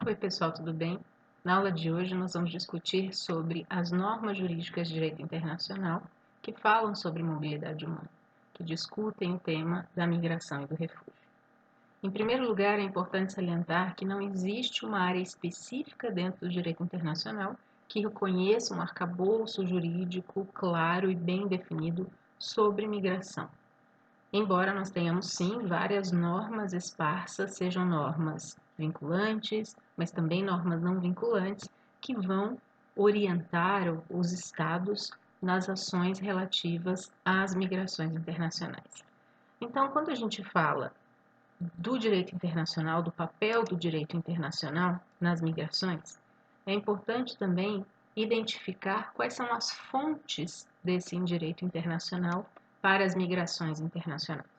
Oi, pessoal, tudo bem? Na aula de hoje, nós vamos discutir sobre as normas jurídicas de direito internacional que falam sobre mobilidade humana, que discutem o tema da migração e do refúgio. Em primeiro lugar, é importante salientar que não existe uma área específica dentro do direito internacional que reconheça um arcabouço jurídico claro e bem definido sobre migração. Embora nós tenhamos sim várias normas esparsas, sejam normas vinculantes, mas também normas não vinculantes, que vão orientar os estados nas ações relativas às migrações internacionais. Então, quando a gente fala do direito internacional, do papel do direito internacional nas migrações, é importante também identificar quais são as fontes desse direito internacional para as migrações internacionais.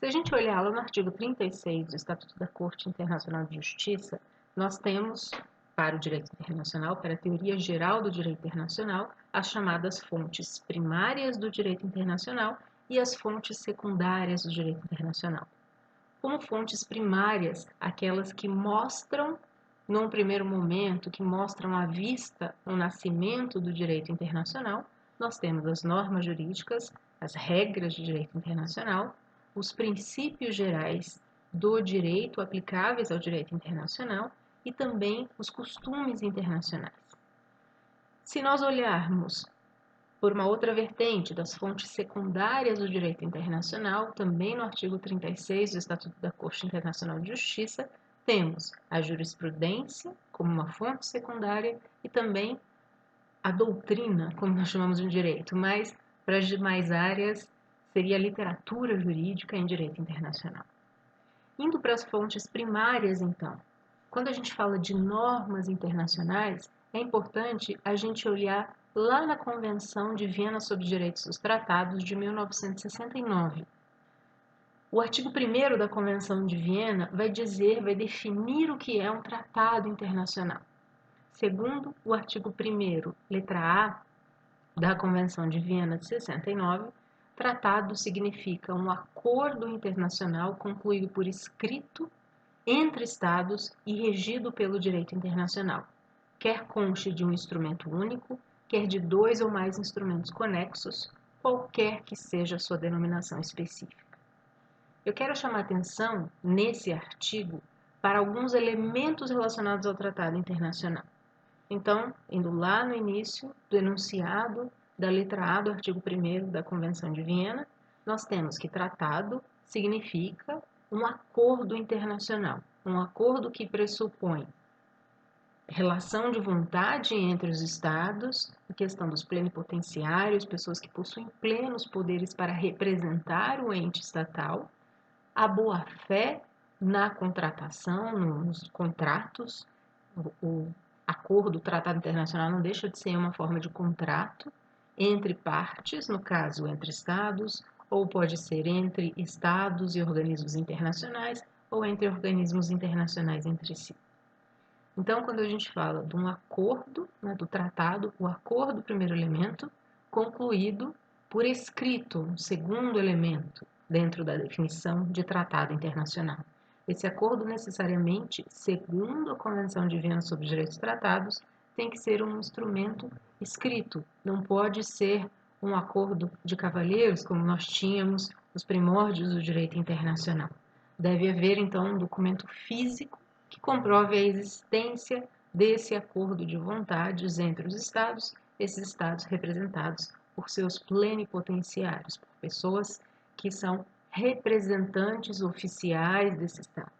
Se a gente olhar lá no artigo 36 do Estatuto da Corte Internacional de Justiça, nós temos, para o direito internacional, para a teoria geral do direito internacional, as chamadas fontes primárias do direito internacional e as fontes secundárias do direito internacional. Como fontes primárias, aquelas que mostram, num primeiro momento, que mostram à vista o nascimento do direito internacional, nós temos as normas jurídicas, as regras de direito internacional, os princípios gerais do direito aplicáveis ao direito internacional e também os costumes internacionais. Se nós olharmos por uma outra vertente das fontes secundárias do direito internacional, também no artigo 36 do Estatuto da Corte Internacional de Justiça, temos a jurisprudência como uma fonte secundária e também a doutrina, como nós chamamos de direito, mas para as demais áreas seria a literatura jurídica em direito internacional. Indo para as fontes primárias, então, quando a gente fala de normas internacionais, é importante a gente olhar lá na Convenção de Viena sobre Direitos dos Tratados de 1969. O artigo 1º da Convenção de Viena vai definir o que é um tratado internacional. Segundo o artigo 1º, letra A, da Convenção de Viena de 69, tratado significa um acordo internacional concluído por escrito entre Estados e regido pelo direito internacional, quer conste de um instrumento único, quer de 2 ou mais instrumentos conexos, qualquer que seja a sua denominação específica. Eu quero chamar atenção, nesse artigo, para alguns elementos relacionados ao tratado internacional. Então, indo lá no início do enunciado da letra A do artigo 1º da Convenção de Viena, nós temos que tratado significa um acordo internacional, um acordo que pressupõe relação de vontade entre os estados, a questão dos plenipotenciários, pessoas que possuem plenos poderes para representar o ente estatal, a boa-fé na contratação, nos contratos, o acordo, o tratado internacional não deixa de ser uma forma de contrato entre partes, no caso entre estados, ou pode ser entre estados e organismos internacionais, ou entre organismos internacionais entre si. Então, quando a gente fala de um acordo, do tratado, o acordo, primeiro elemento, concluído por escrito, um segundo elemento, dentro da definição de tratado internacional. Esse acordo, necessariamente, segundo a Convenção de Viena sobre Direitos Tratados, tem que ser um instrumento escrito, não pode ser um acordo de cavalheiros, como nós tínhamos nos primórdios do direito internacional. Deve haver, então, um documento físico que comprove a existência desse acordo de vontades entre os estados, esses estados representados por seus plenipotenciários, por pessoas que são representantes oficiais desse estado.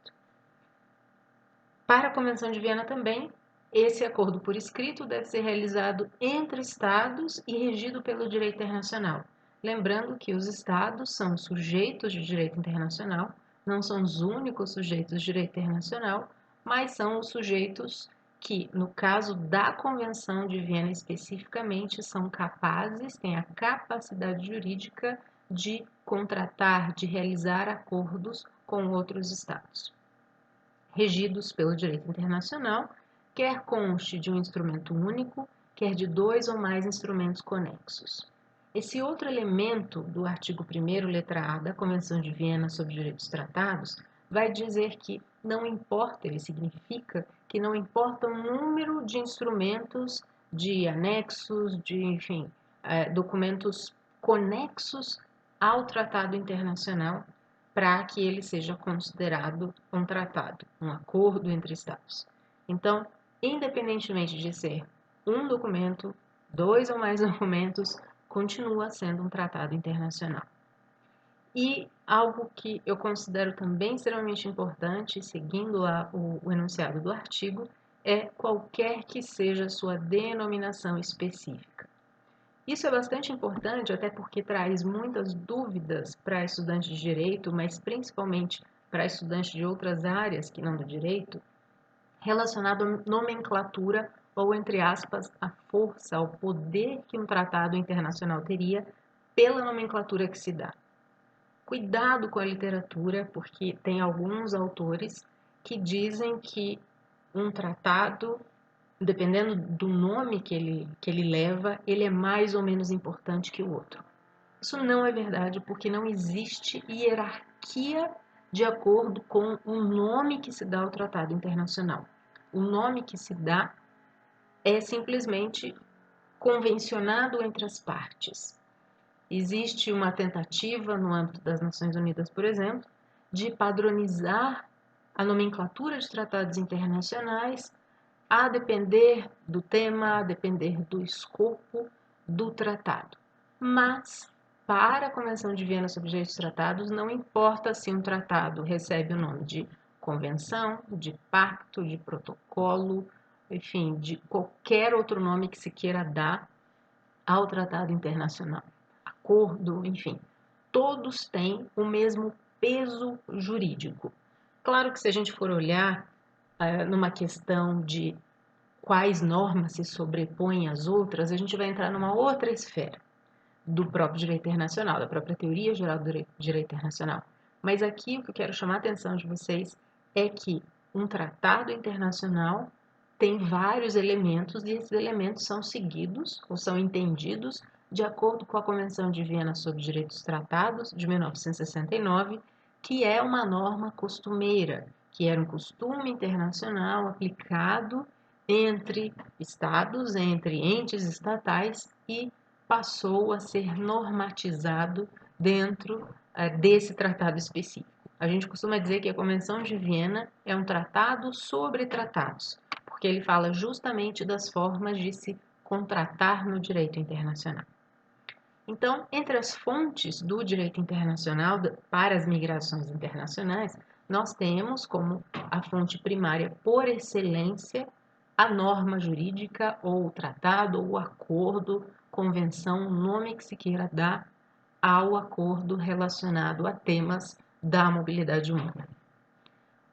Para a Convenção de Viena também, esse acordo por escrito deve ser realizado entre estados e regido pelo direito internacional. Lembrando que os estados são sujeitos de direito internacional, não são os únicos sujeitos de direito internacional, mas são os sujeitos que, no caso da Convenção de Viena especificamente, são capazes, têm a capacidade jurídica de contratar, de realizar acordos com outros estados, regidos pelo direito internacional, quer conste de um instrumento único, quer de 2 ou mais instrumentos conexos. Esse outro elemento do artigo 1º, letra A, da Convenção de Viena sobre Direitos Tratados, vai dizer que não importa, ele significa que não importa o número de instrumentos, de anexos, de, enfim, documentos conexos ao tratado internacional para que ele seja considerado um tratado, um acordo entre Estados. Então, independentemente de ser um documento, dois ou mais documentos, continua sendo um tratado internacional. E algo que eu considero também extremamente importante, seguindo o enunciado do artigo, é qualquer que seja a sua denominação específica. Isso é bastante importante, até porque traz muitas dúvidas para estudantes de direito, mas principalmente para estudantes de outras áreas que não do direito, relacionado à nomenclatura ou, entre aspas, a força, ao poder que um tratado internacional teria pela nomenclatura que se dá. Cuidado com a literatura, porque tem alguns autores que dizem que um tratado, dependendo do nome que ele leva, ele é mais ou menos importante que o outro. Isso não é verdade, porque não existe hierarquia de acordo com o nome que se dá ao tratado internacional. O nome que se dá é simplesmente convencionado entre as partes. Existe uma tentativa no âmbito das Nações Unidas, por exemplo, de padronizar a nomenclatura de tratados internacionais a depender do tema, a depender do escopo do tratado. Mas, para a Convenção de Viena sobre Direitos Tratados, não importa se um tratado recebe o nome de convenção, de pacto, de protocolo, enfim, de qualquer outro nome que se queira dar ao tratado internacional, acordo, enfim, todos têm o mesmo peso jurídico. Claro que se a gente for olhar numa questão de quais normas se sobrepõem às outras, a gente vai entrar numa outra esfera do próprio direito internacional, da própria teoria geral do direito internacional. Mas aqui o que eu quero chamar a atenção de vocês é que um tratado internacional tem vários elementos e esses elementos são seguidos ou são entendidos de acordo com a Convenção de Viena sobre Direitos Tratados de 1969, que é uma norma costumeira, que era um costume internacional aplicado entre estados, entre entes estatais e passou a ser normatizado dentro desse tratado específico. A gente costuma dizer que a Convenção de Viena é um tratado sobre tratados, porque ele fala justamente das formas de se contratar no direito internacional. Então, entre as fontes do direito internacional para as migrações internacionais, nós temos como a fonte primária por excelência a norma jurídica ou o tratado ou o acordo, convenção, o nome que se queira dar ao acordo relacionado a temas da mobilidade humana.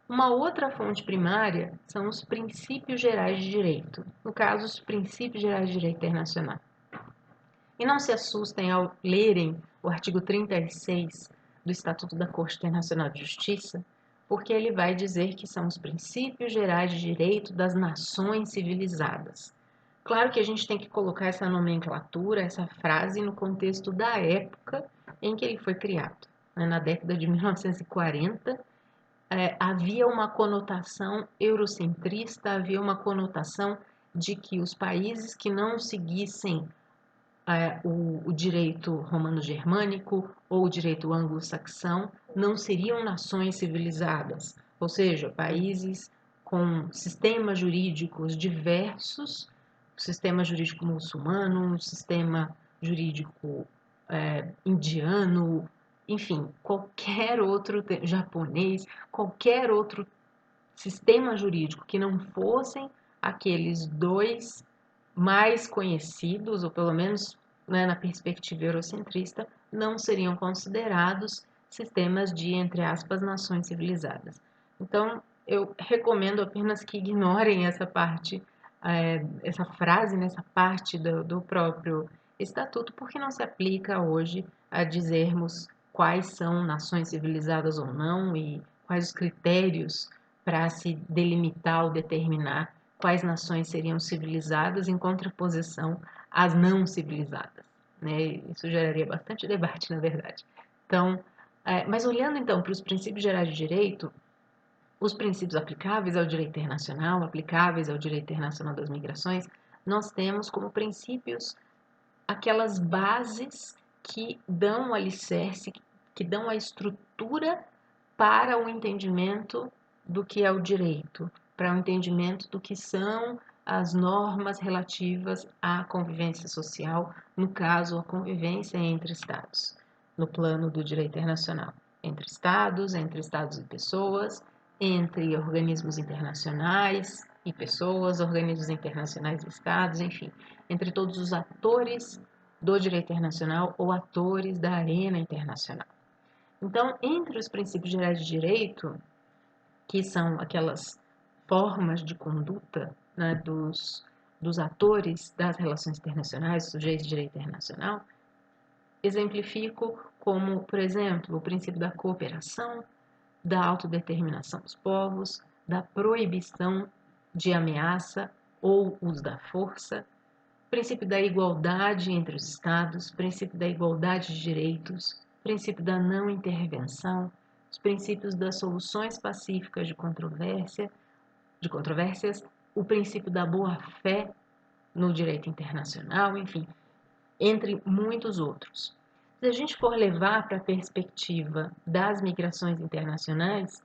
Uma outra fonte primária são os princípios gerais de direito, no caso, os princípios gerais de direito internacional. E não se assustem ao lerem o artigo 36 do Estatuto da Corte Internacional de Justiça, porque ele vai dizer que são os princípios gerais de direito das nações civilizadas. Claro que a gente tem que colocar essa nomenclatura, essa frase, no contexto da época em que ele foi criado. Na década de 1940, havia uma conotação eurocentrista, havia uma conotação de que os países que não seguissem o direito romano-germânico ou o direito anglo-saxão não seriam nações civilizadas, ou seja, países com sistemas jurídicos diversos, o sistema jurídico muçulmano, o sistema jurídico indiano, enfim, qualquer outro japonês, qualquer outro sistema jurídico que não fossem aqueles dois mais conhecidos, ou pelo menos na perspectiva eurocentrista, não seriam considerados sistemas de, entre aspas, nações civilizadas. Então, eu recomendo apenas que ignorem essa parte, essa frase, nessa parte do próprio estatuto, porque não se aplica hoje a dizermos quais são nações civilizadas ou não e quais os critérios para se delimitar ou determinar quais nações seriam civilizadas em contraposição às não civilizadas, né? Isso geraria bastante debate, na verdade. Então, mas olhando então para os princípios gerais de direito, os princípios aplicáveis ao direito internacional, aplicáveis ao direito internacional das migrações, nós temos como princípios aquelas bases que dão o alicerce, que dão a estrutura para o entendimento do que é o direito, para o entendimento do que são as normas relativas à convivência social, no caso, a convivência entre Estados, no plano do direito internacional, entre Estados e pessoas, entre organismos internacionais e pessoas, organismos internacionais e Estados, enfim, entre todos os atores do direito internacional ou atores da arena internacional. Então, entre os princípios gerais de direito, que são aquelas formas de conduta, né, dos atores das relações internacionais, sujeitos de direito internacional, exemplifico como, por exemplo, o princípio da cooperação, da autodeterminação dos povos, da proibição de ameaça ou uso da força, princípio da igualdade entre os Estados, princípio da igualdade de direitos, princípio da não intervenção, os princípios das soluções pacíficas de controvérsias, o princípio da boa-fé no direito internacional, enfim, entre muitos outros. Se a gente for levar para a perspectiva das migrações internacionais,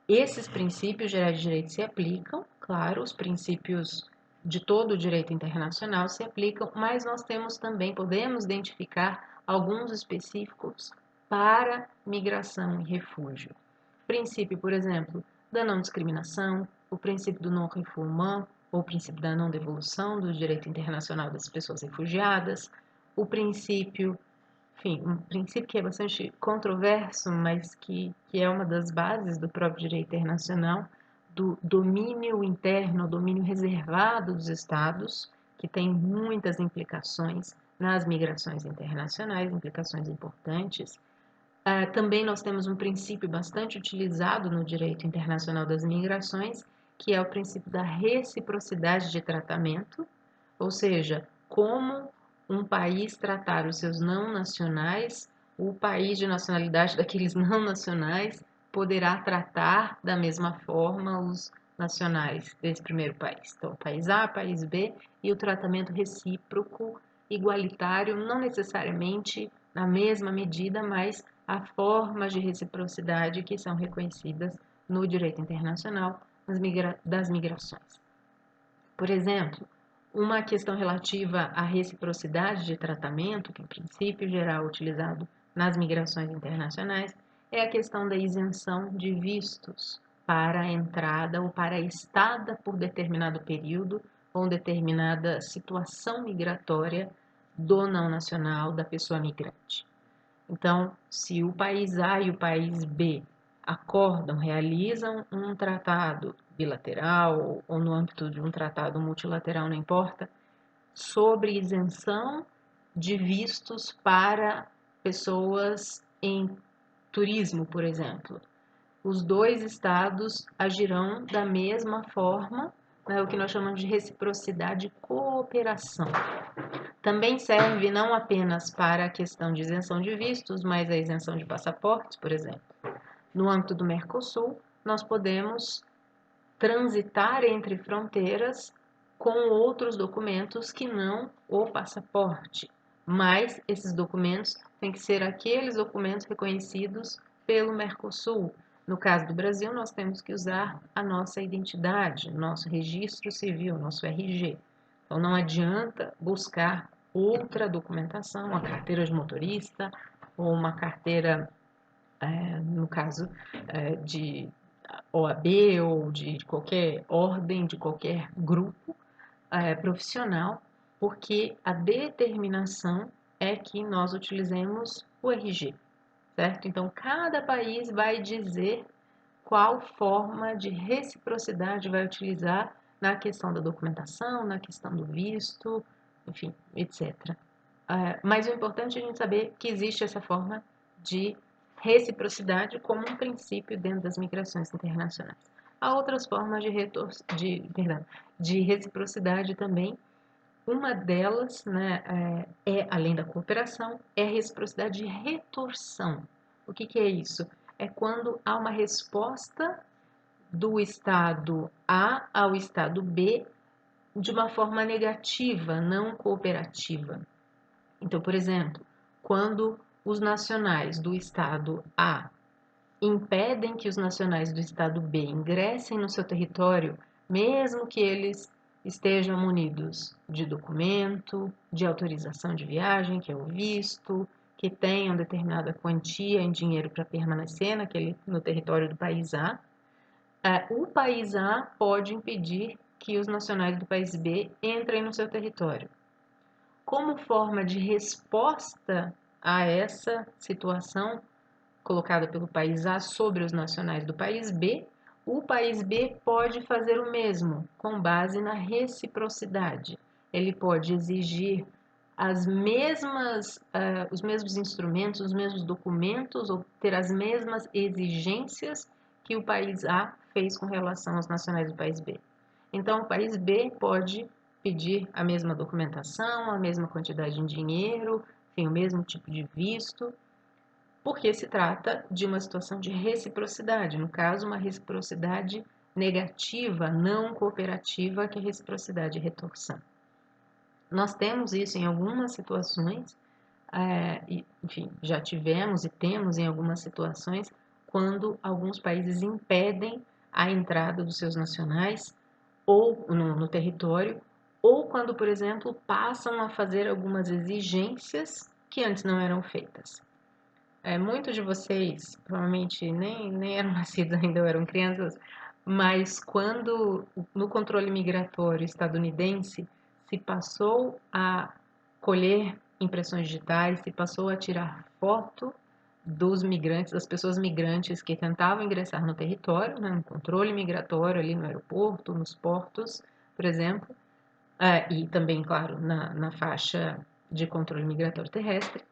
esses princípios gerais de direito se aplicam, claro, os princípios de todo o direito internacional se aplicam, mas nós podemos identificar alguns específicos para migração e refúgio. Princípio, por exemplo, da não discriminação, o princípio do non-refoulement, ou o princípio da não devolução do direito internacional das pessoas refugiadas, o princípio, enfim, um princípio que é bastante controverso, mas que é uma das bases do próprio direito internacional, do domínio interno, domínio reservado dos Estados, que tem muitas implicações nas migrações internacionais, implicações importantes. Também nós temos um princípio bastante utilizado no direito internacional das migrações, que é o princípio da reciprocidade de tratamento, ou seja, como um país tratar os seus não nacionais, o país de nacionalidade daqueles não nacionais poderá tratar da mesma forma os nacionais desse primeiro país. Então, país A, país B, e o tratamento recíproco, igualitário, não necessariamente na mesma medida, mas há formas de reciprocidade que são reconhecidas no direito internacional das migrações. Por exemplo, uma questão relativa à reciprocidade de tratamento, que é um princípio geral utilizado nas migrações internacionais, é a questão da isenção de vistos para a entrada ou para a estada por determinado período ou determinada situação migratória do não nacional, da pessoa migrante. Então, se o país A e o país B acordam, realizam um tratado bilateral ou no âmbito de um tratado multilateral, não importa, sobre isenção de vistos para pessoas em turismo, por exemplo. Os dois estados agirão da mesma forma, né, o que nós chamamos de reciprocidade e cooperação. Também serve não apenas para a questão de isenção de vistos, mas a isenção de passaportes, por exemplo. No âmbito do Mercosul, nós podemos transitar entre fronteiras com outros documentos que não o passaporte, mas esses documentos têm que ser aqueles documentos reconhecidos pelo Mercosul. No caso do Brasil, nós temos que usar a nossa identidade, nosso registro civil, nosso RG. Então, não adianta buscar outra documentação, uma carteira de motorista ou uma carteira, no caso de OAB ou de qualquer ordem, de qualquer grupo profissional, porque a determinação é que nós utilizemos o RG, certo? Então, cada país vai dizer qual forma de reciprocidade vai utilizar na questão da documentação, na questão do visto, enfim, etc. Mas o importante é a gente saber que existe essa forma de reciprocidade como um princípio dentro das migrações internacionais. Há outras formas de reciprocidade também. Uma delas, né, além da cooperação, é a reciprocidade de retorção. O que é isso? É quando há uma resposta do estado A ao estado B de uma forma negativa, não cooperativa. Então, por exemplo, quando os nacionais do estado A impedem que os nacionais do estado B ingressem no seu território, mesmo que eles estejam munidos de documento, de autorização de viagem, que é o visto, que tenham determinada quantia em dinheiro para permanecer no território do país A, o país A pode impedir que os nacionais do país B entrem no seu território. Como forma de resposta a essa situação colocada pelo país A sobre os nacionais do país B, o país B pode fazer o mesmo, com base na reciprocidade. Ele pode exigir os mesmos instrumentos, os mesmos documentos, ou ter as mesmas exigências que o país A fez com relação aos nacionais do país B. Então, o país B pode pedir a mesma documentação, a mesma quantidade de dinheiro, tem o mesmo tipo de visto, porque se trata de uma situação de reciprocidade, no caso, uma reciprocidade negativa, não cooperativa, que é a reciprocidade e retorção. Nós temos isso em algumas situações, enfim, já tivemos e temos em algumas situações, quando alguns países impedem a entrada dos seus nacionais ou no território, ou quando, por exemplo, passam a fazer algumas exigências que antes não eram feitas. Muitos de vocês provavelmente nem eram nascidos ainda ou eram crianças, mas quando no controle migratório estadunidense se passou a colher impressões digitais, se passou a tirar foto dos migrantes, das pessoas migrantes que tentavam ingressar no território, né, no controle migratório ali no aeroporto, nos portos, por exemplo, e também, claro, na faixa de controle migratório terrestre.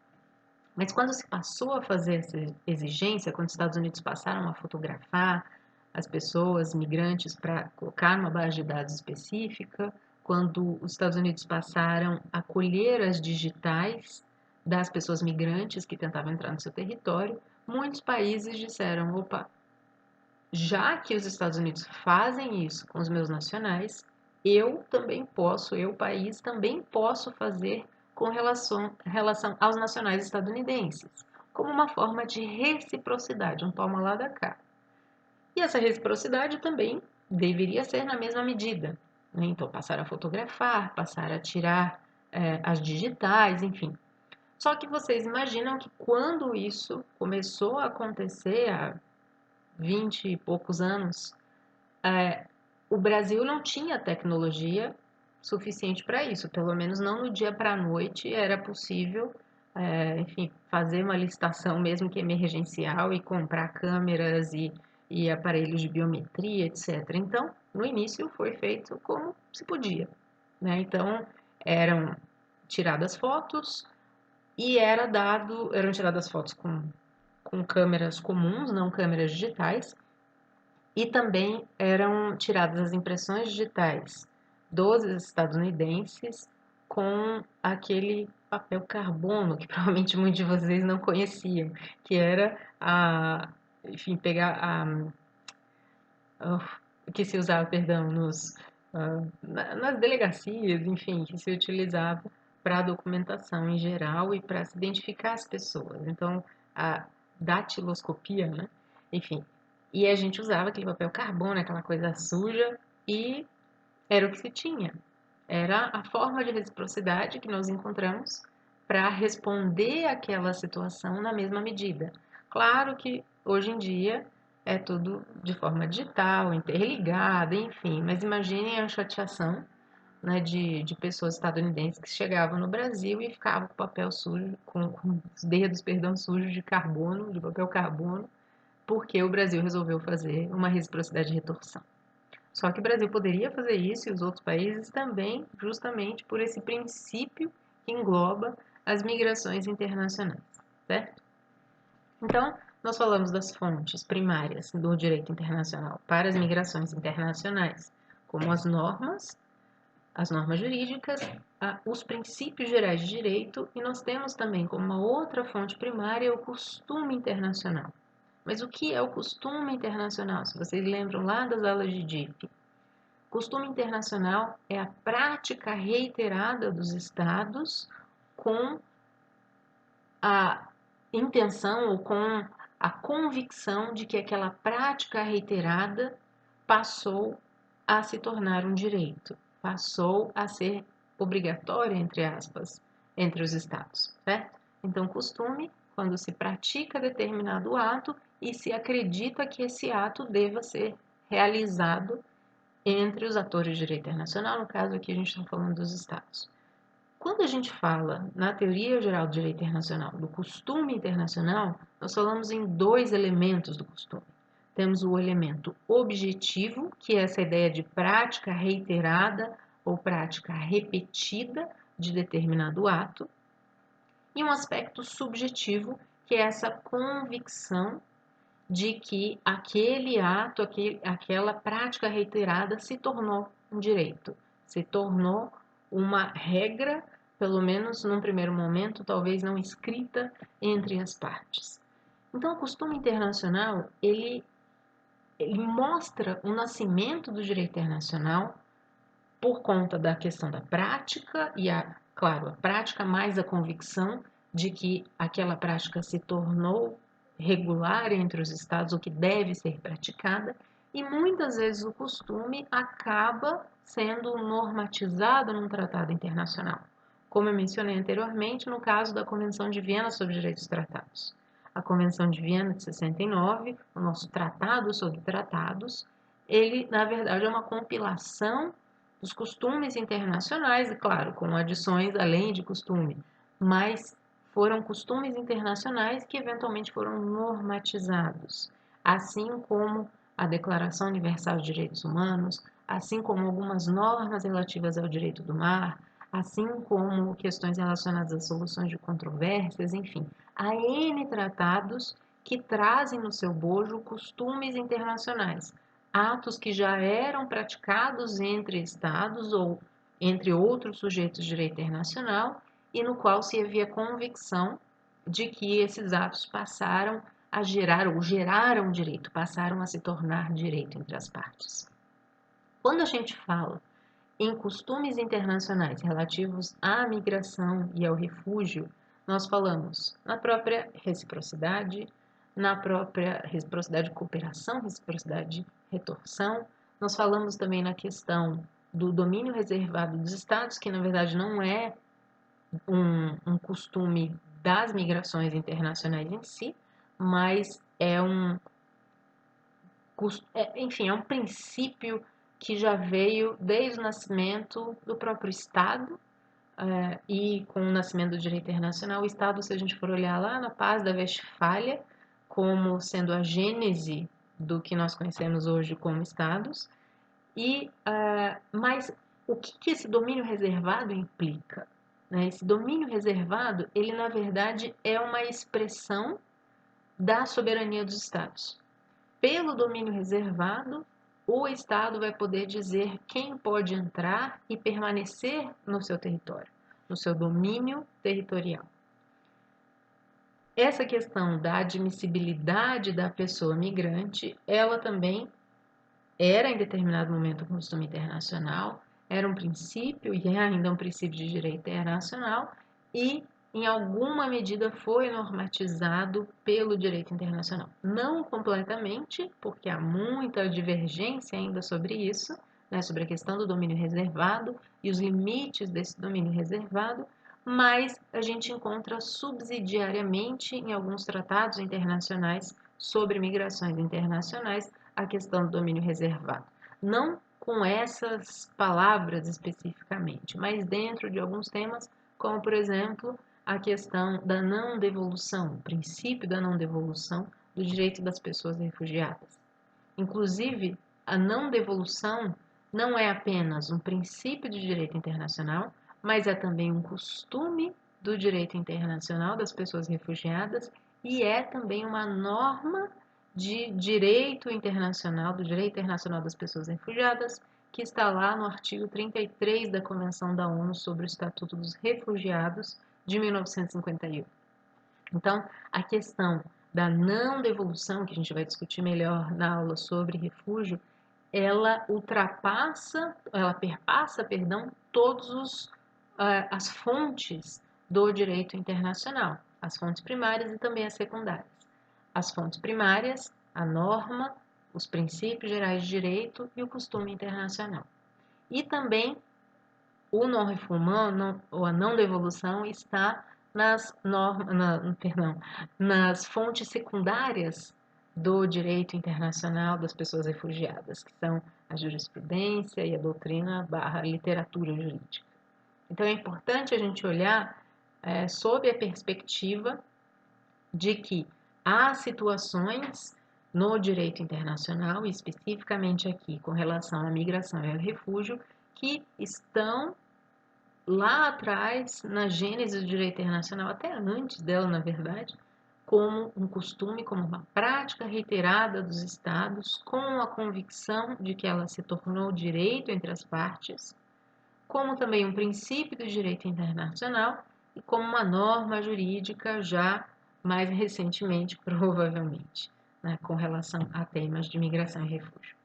Mas quando se passou a fazer essa exigência, quando os Estados Unidos passaram a fotografar as pessoas migrantes para colocar numa base de dados específica, quando os Estados Unidos passaram a colher as digitais das pessoas migrantes que tentavam entrar no seu território, muitos países disseram: opa, já que os Estados Unidos fazem isso com os meus nacionais, eu também posso, eu, país, também posso fazer com relação aos nacionais estadunidenses, como uma forma de reciprocidade, um toma lá da cá. E essa reciprocidade também deveria ser na mesma medida, né? Então, passar a fotografar, passar a tirar as digitais, enfim. Só que vocês imaginam que quando isso começou a acontecer há 20 e poucos anos, o Brasil não tinha tecnologia suficiente para isso, pelo menos não no dia para a noite era possível, enfim, fazer uma licitação mesmo que emergencial e comprar câmeras e aparelhos de biometria, etc. Então, no início foi feito como se podia, né? Então, eram tiradas fotos e eram tiradas fotos com câmeras comuns, não câmeras digitais, e também eram tiradas as impressões digitais dos estadunidenses com aquele papel carbono, que provavelmente muitos de vocês não conheciam, que era enfim, pegar que se usava, perdão, nas delegacias, enfim, que se utilizava para a documentação em geral e para se identificar as pessoas. Então, a datiloscopia, né? Enfim, e a gente usava aquele papel carbono, aquela coisa suja, e era o que se tinha. Era a forma de reciprocidade que nós encontramos para responder àquela situação na mesma medida. Claro que hoje em dia é tudo de forma digital, interligada, enfim, mas imaginem a chateação, né, de pessoas estadunidenses que chegavam no Brasil e ficavam com papel sujo, com os dedos, perdão, sujos de carbono, de papel carbono, porque o Brasil resolveu fazer uma reciprocidade de retorção. Só que o Brasil poderia fazer isso e os outros países também, justamente por esse princípio que engloba as migrações internacionais, certo? Então, nós falamos das fontes primárias do direito internacional para as migrações internacionais, como as normas jurídicas, os princípios gerais de direito, e nós temos também como uma outra fonte primária o costume internacional. Mas o que é o costume internacional? Se vocês lembram lá das aulas de DIP, costume internacional é a prática reiterada dos Estados com a intenção ou com a convicção de que aquela prática reiterada passou a se tornar um direito, passou a ser obrigatória, entre aspas, entre os Estados, certo? Então, costume, quando se pratica determinado ato e se acredita que esse ato deva ser realizado entre os atores de direito internacional, no caso aqui a gente está falando dos Estados. Quando a gente fala na teoria geral do direito internacional, do costume internacional, nós falamos em dois elementos do costume. Temos o elemento objetivo, que é essa ideia de prática reiterada ou prática repetida de determinado ato, e um aspecto subjetivo, que é essa convicção de que aquele ato, aquela prática reiterada se tornou um direito, se tornou uma regra, pelo menos num primeiro momento, talvez não escrita entre as partes. Então, o costume internacional, ele mostra o nascimento do direito internacional por conta da questão da prática e, claro, a prática mais a convicção de que aquela prática se tornou regular entre os estados, o que deve ser praticada, e muitas vezes o costume acaba sendo normatizado num tratado internacional, como eu mencionei anteriormente no caso da Convenção de Viena sobre Direitos Tratados. A Convenção de Viena de 69, o nosso tratado sobre tratados, ele, na verdade, é uma compilação dos costumes internacionais, e claro, com adições além de costume, mas foram costumes internacionais que eventualmente foram normatizados, assim como a Declaração Universal de Direitos Humanos, assim como algumas normas relativas ao direito do mar, assim como questões relacionadas às soluções de controvérsias, enfim, há N tratados que trazem no seu bojo costumes internacionais, atos que já eram praticados entre estados ou entre outros sujeitos de direito internacional e no qual se havia convicção de que esses atos passaram a gerar ou geraram direito, passaram a se tornar direito entre as partes. Quando a gente fala em costumes internacionais relativos à migração e ao refúgio, nós falamos na própria reciprocidade, de cooperação, reciprocidade de retorção. Nós falamos também na questão do domínio reservado dos estados, que na verdade não é um costume das migrações internacionais em si, mas enfim, é um princípio que já veio desde o nascimento do próprio Estado, e com o nascimento do direito internacional, o Estado, se a gente for olhar lá na Paz da Westfália, como sendo a gênese do que nós conhecemos hoje como Estados, mas o que esse domínio reservado implica? Né? Esse domínio reservado, ele na verdade é uma expressão da soberania dos Estados. Pelo domínio reservado, o Estado vai poder dizer quem pode entrar e permanecer no seu território, no seu domínio territorial. Essa questão da admissibilidade da pessoa migrante, ela também era em determinado momento um costume internacional, era um princípio e é ainda um princípio de direito internacional e em alguma medida foi normatizado pelo direito internacional. Não completamente, porque há muita divergência ainda sobre isso, né, sobre a questão do domínio reservado e os limites desse domínio reservado, mas a gente encontra subsidiariamente em alguns tratados internacionais sobre migrações internacionais a questão do domínio reservado. Não com essas palavras especificamente, mas dentro de alguns temas, como por exemplo a questão da não devolução, o princípio da não devolução do direito das pessoas refugiadas. Inclusive, a não devolução não é apenas um princípio de direito internacional, mas é também um costume do direito internacional das pessoas refugiadas e é também uma norma de direito internacional, do direito internacional das pessoas refugiadas, que está lá no artigo 33 da Convenção da ONU sobre o Estatuto dos Refugiados, de 1951. Então, a questão da não devolução, que a gente vai discutir melhor na aula sobre refúgio, ela perpassa, todos as fontes do direito internacional, as fontes primárias e também as secundárias. As fontes primárias, a norma, os princípios gerais de direito e o costume internacional. E também o non-refoulement, ou a não devolução, está nas fontes secundárias do direito internacional das pessoas refugiadas, que são a jurisprudência e a doutrina / literatura jurídica. Então é importante a gente olhar sob a perspectiva de que há situações no direito internacional, e especificamente aqui com relação à migração e ao refúgio, que estão lá atrás, na gênese do direito internacional, até antes dela, na verdade, como um costume, como uma prática reiterada dos Estados, com a convicção de que ela se tornou direito entre as partes, como também um princípio do direito internacional e como uma norma jurídica já mais recentemente, provavelmente, né, com relação a temas de migração e refúgio.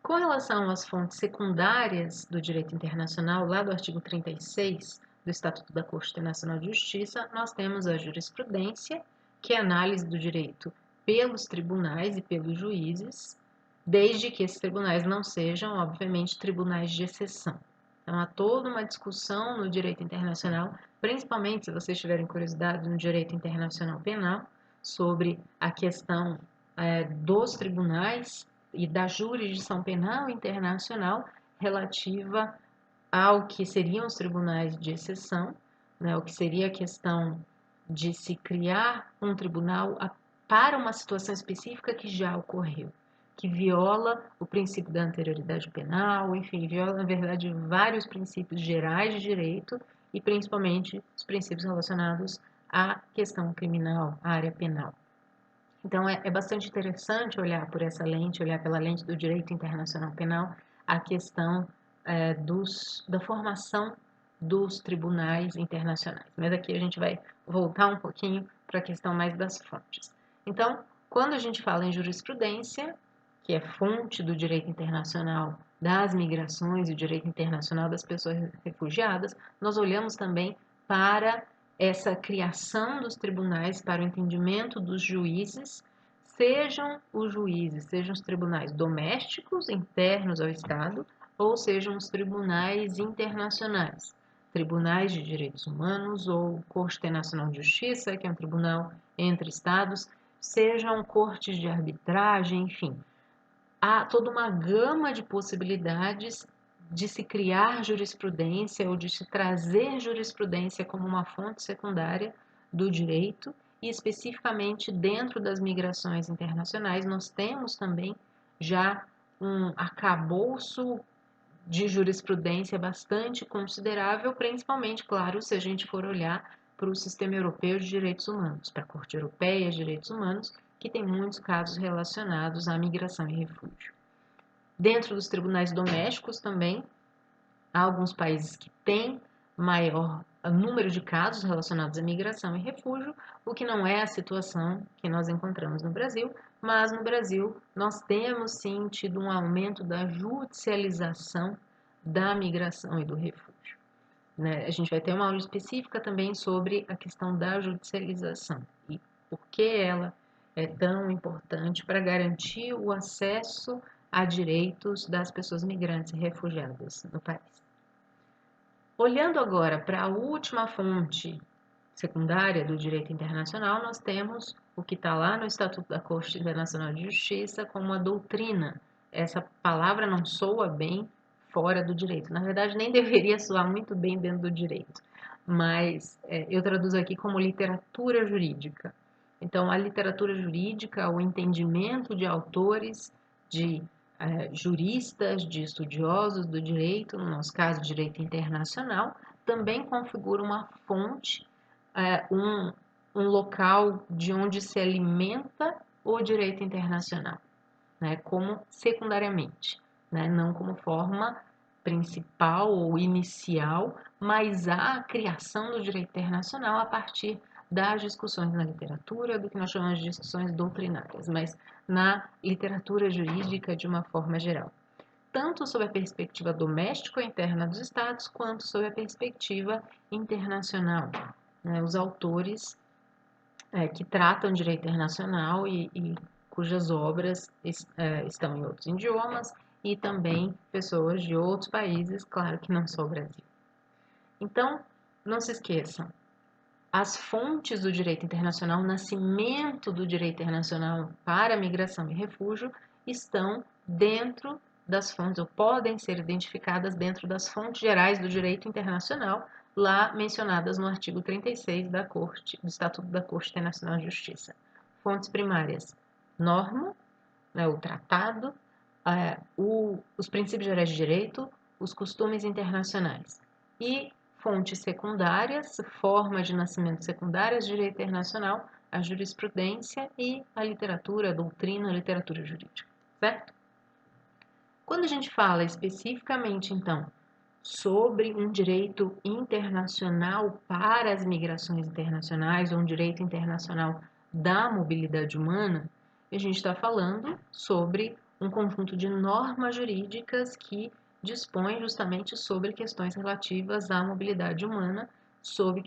Com relação às fontes secundárias do direito internacional, lá do artigo 36 do Estatuto da Corte Internacional de Justiça, nós temos a jurisprudência, que é a análise do direito pelos tribunais e pelos juízes, desde que esses tribunais não sejam, obviamente, tribunais de exceção. Então, há toda uma discussão no direito internacional, principalmente se vocês tiverem curiosidade no direito internacional penal, sobre a questão dos tribunais e da jurisdição penal internacional relativa ao que seriam os tribunais de exceção, né, o que seria a questão de se criar um tribunal para uma situação específica que já ocorreu, que viola o princípio da anterioridade penal, enfim, viola, na verdade, vários princípios gerais de direito e principalmente os princípios relacionados à questão criminal, à área penal. Então, é bastante interessante olhar por essa lente, olhar pela lente do direito internacional penal, a questão da formação dos tribunais internacionais. Mas aqui a gente vai voltar um pouquinho para a questão mais das fontes. Então, quando a gente fala em jurisprudência, que é fonte do direito internacional das migrações e o direito internacional das pessoas refugiadas, nós olhamos também para essa criação dos tribunais, para o entendimento dos juízes, sejam os tribunais domésticos, internos ao Estado, ou sejam os tribunais internacionais, tribunais de direitos humanos ou Corte Internacional de Justiça, que é um tribunal entre Estados, sejam cortes de arbitragem, enfim. Há toda uma gama de possibilidades de se criar jurisprudência ou de se trazer jurisprudência como uma fonte secundária do direito, e especificamente dentro das migrações internacionais nós temos também já um arcabouço de jurisprudência bastante considerável, principalmente, claro, se a gente for olhar para o sistema europeu de direitos humanos, para a Corte Europeia de Direitos Humanos, que tem muitos casos relacionados à migração e refúgio. Dentro dos tribunais domésticos também, há alguns países que têm maior número de casos relacionados à migração e refúgio, o que não é a situação que nós encontramos no Brasil, mas no Brasil nós temos sim tido um aumento da judicialização da migração e do refúgio. Né? A gente vai ter uma aula específica também sobre a questão da judicialização e por que ela é tão importante para garantir o acesso a direitos das pessoas migrantes e refugiadas no país. Olhando agora para a última fonte secundária do direito internacional, nós temos o que está lá no Estatuto da Corte Internacional de Justiça como a doutrina. Essa palavra não soa bem fora do direito. Na verdade, nem deveria soar muito bem dentro do direito, mas eu traduzo aqui como literatura jurídica. Então, a literatura jurídica, o entendimento de autores, de juristas, de estudiosos do direito, no nosso caso, direito internacional, também configura uma fonte, um local de onde se alimenta o direito internacional, né, como secundariamente, né, não como forma principal ou inicial, mas a criação do direito internacional a partir das discussões na literatura, do que nós chamamos de discussões doutrinárias, mas na literatura jurídica de uma forma geral, tanto sob a perspectiva doméstica ou interna dos Estados, quanto sob a perspectiva internacional. Os autores que tratam direito internacional e cujas obras estão em outros idiomas, e também pessoas de outros países, claro que não só o Brasil. Então, não se esqueçam, as fontes do direito internacional, o nascimento do direito internacional para migração e refúgio, estão dentro das fontes, ou podem ser identificadas dentro das fontes gerais do direito internacional, lá mencionadas no artigo 36 do Estatuto da Corte Internacional de Justiça. Fontes primárias: norma, o tratado, os princípios gerais de direito, os costumes internacionais. E fontes secundárias, forma de nascimento secundárias, direito internacional, a jurisprudência e a literatura, a doutrina, a literatura jurídica, certo? Quando a gente fala especificamente, então, sobre um direito internacional para as migrações internacionais, ou um direito internacional da mobilidade humana, a gente está falando sobre um conjunto de normas jurídicas que dispõe justamente sobre questões relativas à mobilidade humana, sobre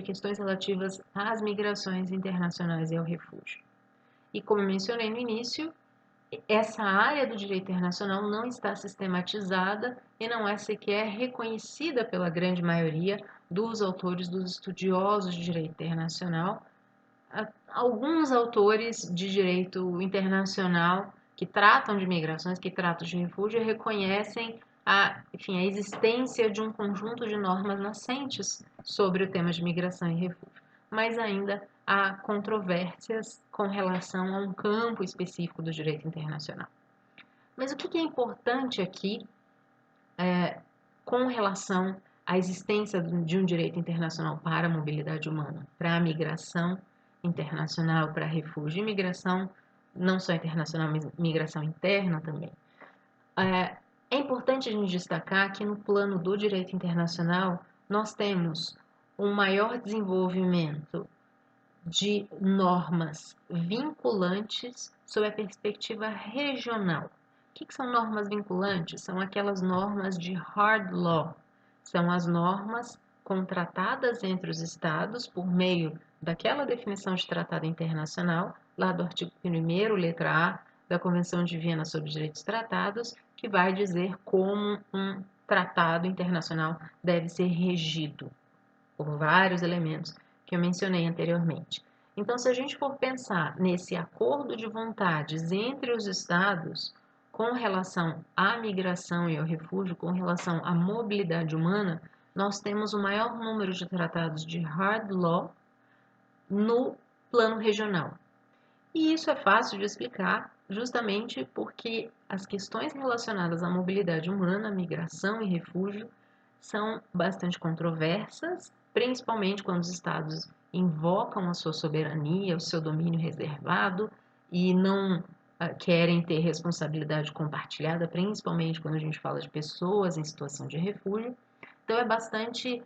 questões relativas às migrações internacionais e ao refúgio. E como mencionei no início, essa área do direito internacional não está sistematizada e não é sequer reconhecida pela grande maioria dos autores, dos estudiosos de direito internacional. Alguns autores de direito internacional que tratam de migrações, que tratam de refúgio, reconhecem a existência de um conjunto de normas nascentes sobre o tema de migração e refúgio, mas ainda há controvérsias com relação a um campo específico do direito internacional. Mas o que é importante aqui com relação à existência de um direito internacional para a mobilidade humana, para a migração internacional, para refúgio e migração, não só internacional, mas migração interna também. É importante a gente destacar que no plano do direito internacional nós temos um maior desenvolvimento de normas vinculantes sob a perspectiva regional. O que são normas vinculantes? São aquelas normas de hard law. São as normas contratadas entre os Estados por meio daquela definição de tratado internacional, lá do artigo 1º, letra A, da Convenção de Viena sobre Direitos Tratados, que vai dizer como um tratado internacional deve ser regido por vários elementos que eu mencionei anteriormente. Então, se a gente for pensar nesse acordo de vontades entre os Estados com relação à migração e ao refúgio, com relação à mobilidade humana, nós temos o maior número de tratados de hard law no plano regional. E isso é fácil de explicar justamente porque as questões relacionadas à mobilidade humana, migração e refúgio são bastante controversas, principalmente quando os estados invocam a sua soberania, o seu domínio reservado e não querem ter responsabilidade compartilhada, principalmente quando a gente fala de pessoas em situação de refúgio. Então é bastante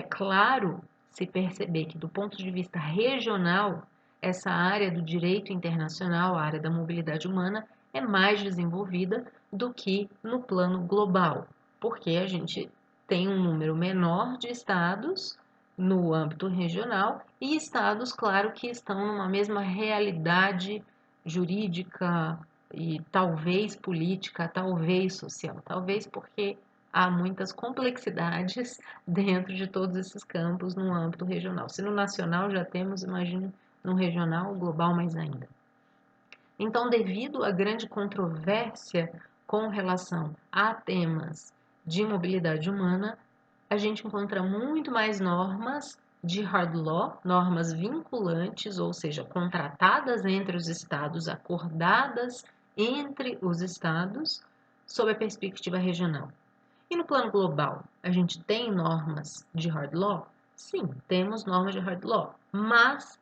claro se perceber que, do ponto de vista regional, essa área do direito internacional, a área da mobilidade humana, é mais desenvolvida do que no plano global, porque a gente tem um número menor de estados no âmbito regional e estados, claro, que estão numa mesma realidade jurídica e talvez política, talvez social, talvez porque há muitas complexidades dentro de todos esses campos no âmbito regional. Se no nacional já temos, imagine no regional, global mais ainda. Então, devido à grande controvérsia com relação a temas de mobilidade humana, a gente encontra muito mais normas de hard law, normas vinculantes, ou seja, contratadas entre os estados, acordadas entre os estados, sob a perspectiva regional. E no plano global, a gente tem normas de hard law? Sim, temos normas de hard law, mas